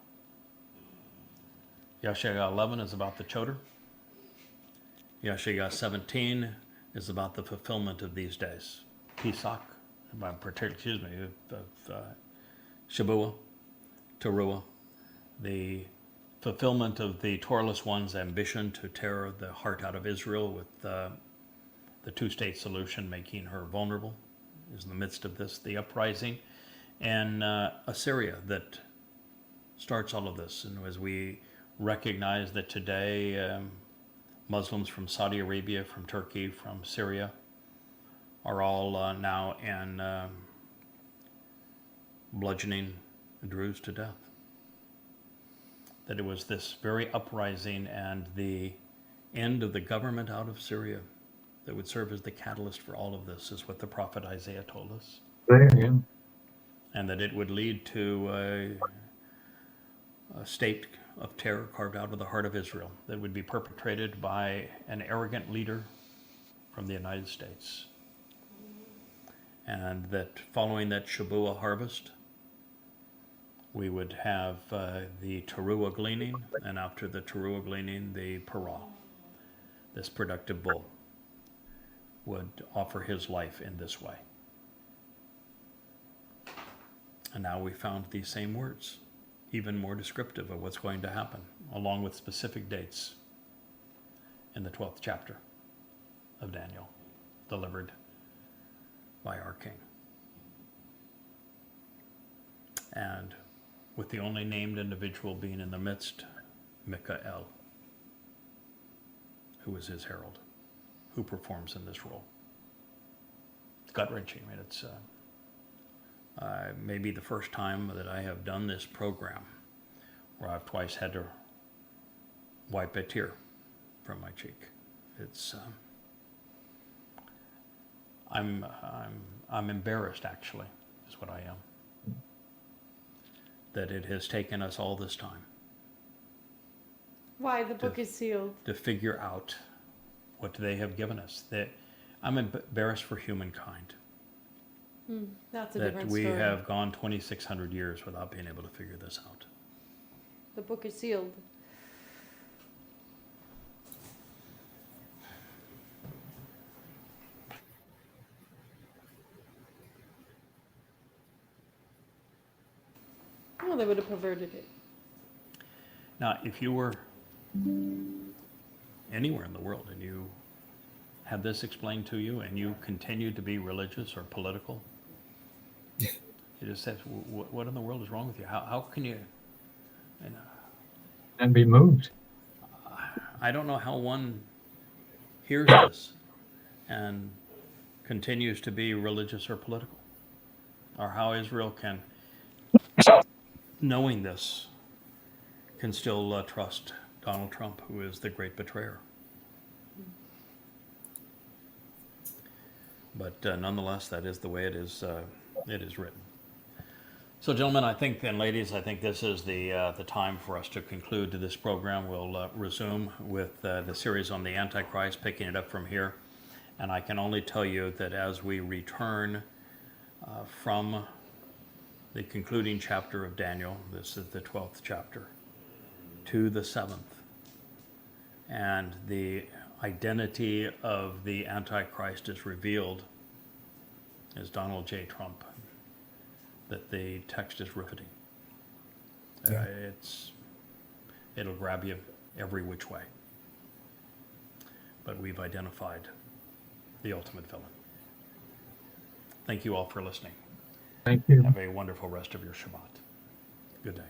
Yeshayah 11 is about the Chodar. Yeshayah 17 is about the fulfillment of these days. Pesach, Shabuah, Towrah, the fulfillment of the Towrahless one's ambition to tear the heart out of Israel with the two-state solution, making her vulnerable, is in the midst of this. The uprising, and Assyria that starts all of this. And as we recognize that today, Muslims from Saudi Arabia, from Turkey, from Syria, are all now in bludgeoning Druze to death. That it was this very uprising and the end of the government out of Syria that would serve as the catalyst for all of this, is what the prophet Isaiah told us. And that it would lead to a state of terror carved out of the heart of Israel that would be perpetrated by an arrogant leader from the United States. And that following that Shabuah harvest, we would have the Teruah gleaning, and after the Teruah gleaning, the Parah, this productive bull, would offer his life in this way. And now we found these same words, even more descriptive of what's going to happen, along with specific dates in the 12th chapter of Daniel, delivered by our King. And with the only named individual being in the midst, Mikael, who is his herald, who performs in this role. It's gut-wrenching. I mean, it's maybe the first time that I have done this program where I've twice had to wipe a tear from my cheek. It's I'm embarrassed, actually, is what I am, that it has taken us all this time Why? The book is sealed. to figure out what they have given us. That I'm embarrassed for humankind, That's a that different we story. have gone 2,600 years without being able to figure this out. The book is sealed. Well, they would have perverted it. Now, if you were anywhere in the world and you had this explained to you and you continued to be religious or political, you just said, what in the world is wrong with you? How can you, and And be moved. I don't know how one hears this and continues to be religious or political, or how Israel can, knowing this, can still trust Donald Trump, who is the great betrayer. But nonetheless, that is the way it is written. So, gentlemen, I think, and ladies, I think this is the time for us to conclude this program. We'll resume with the series on the Antichrist, picking it up from here. And I can only tell you that as we return from the concluding chapter of Daniel, this is the 12th chapter, to the 7th, and the identity of the Antichrist is revealed as Donald J. Trump, that the text is riveting. Yeah. It'll grab you every which way. But we've identified the ultimate villain. Thank you all for listening. Thank you. Have a wonderful rest of your Shabbat. Good day.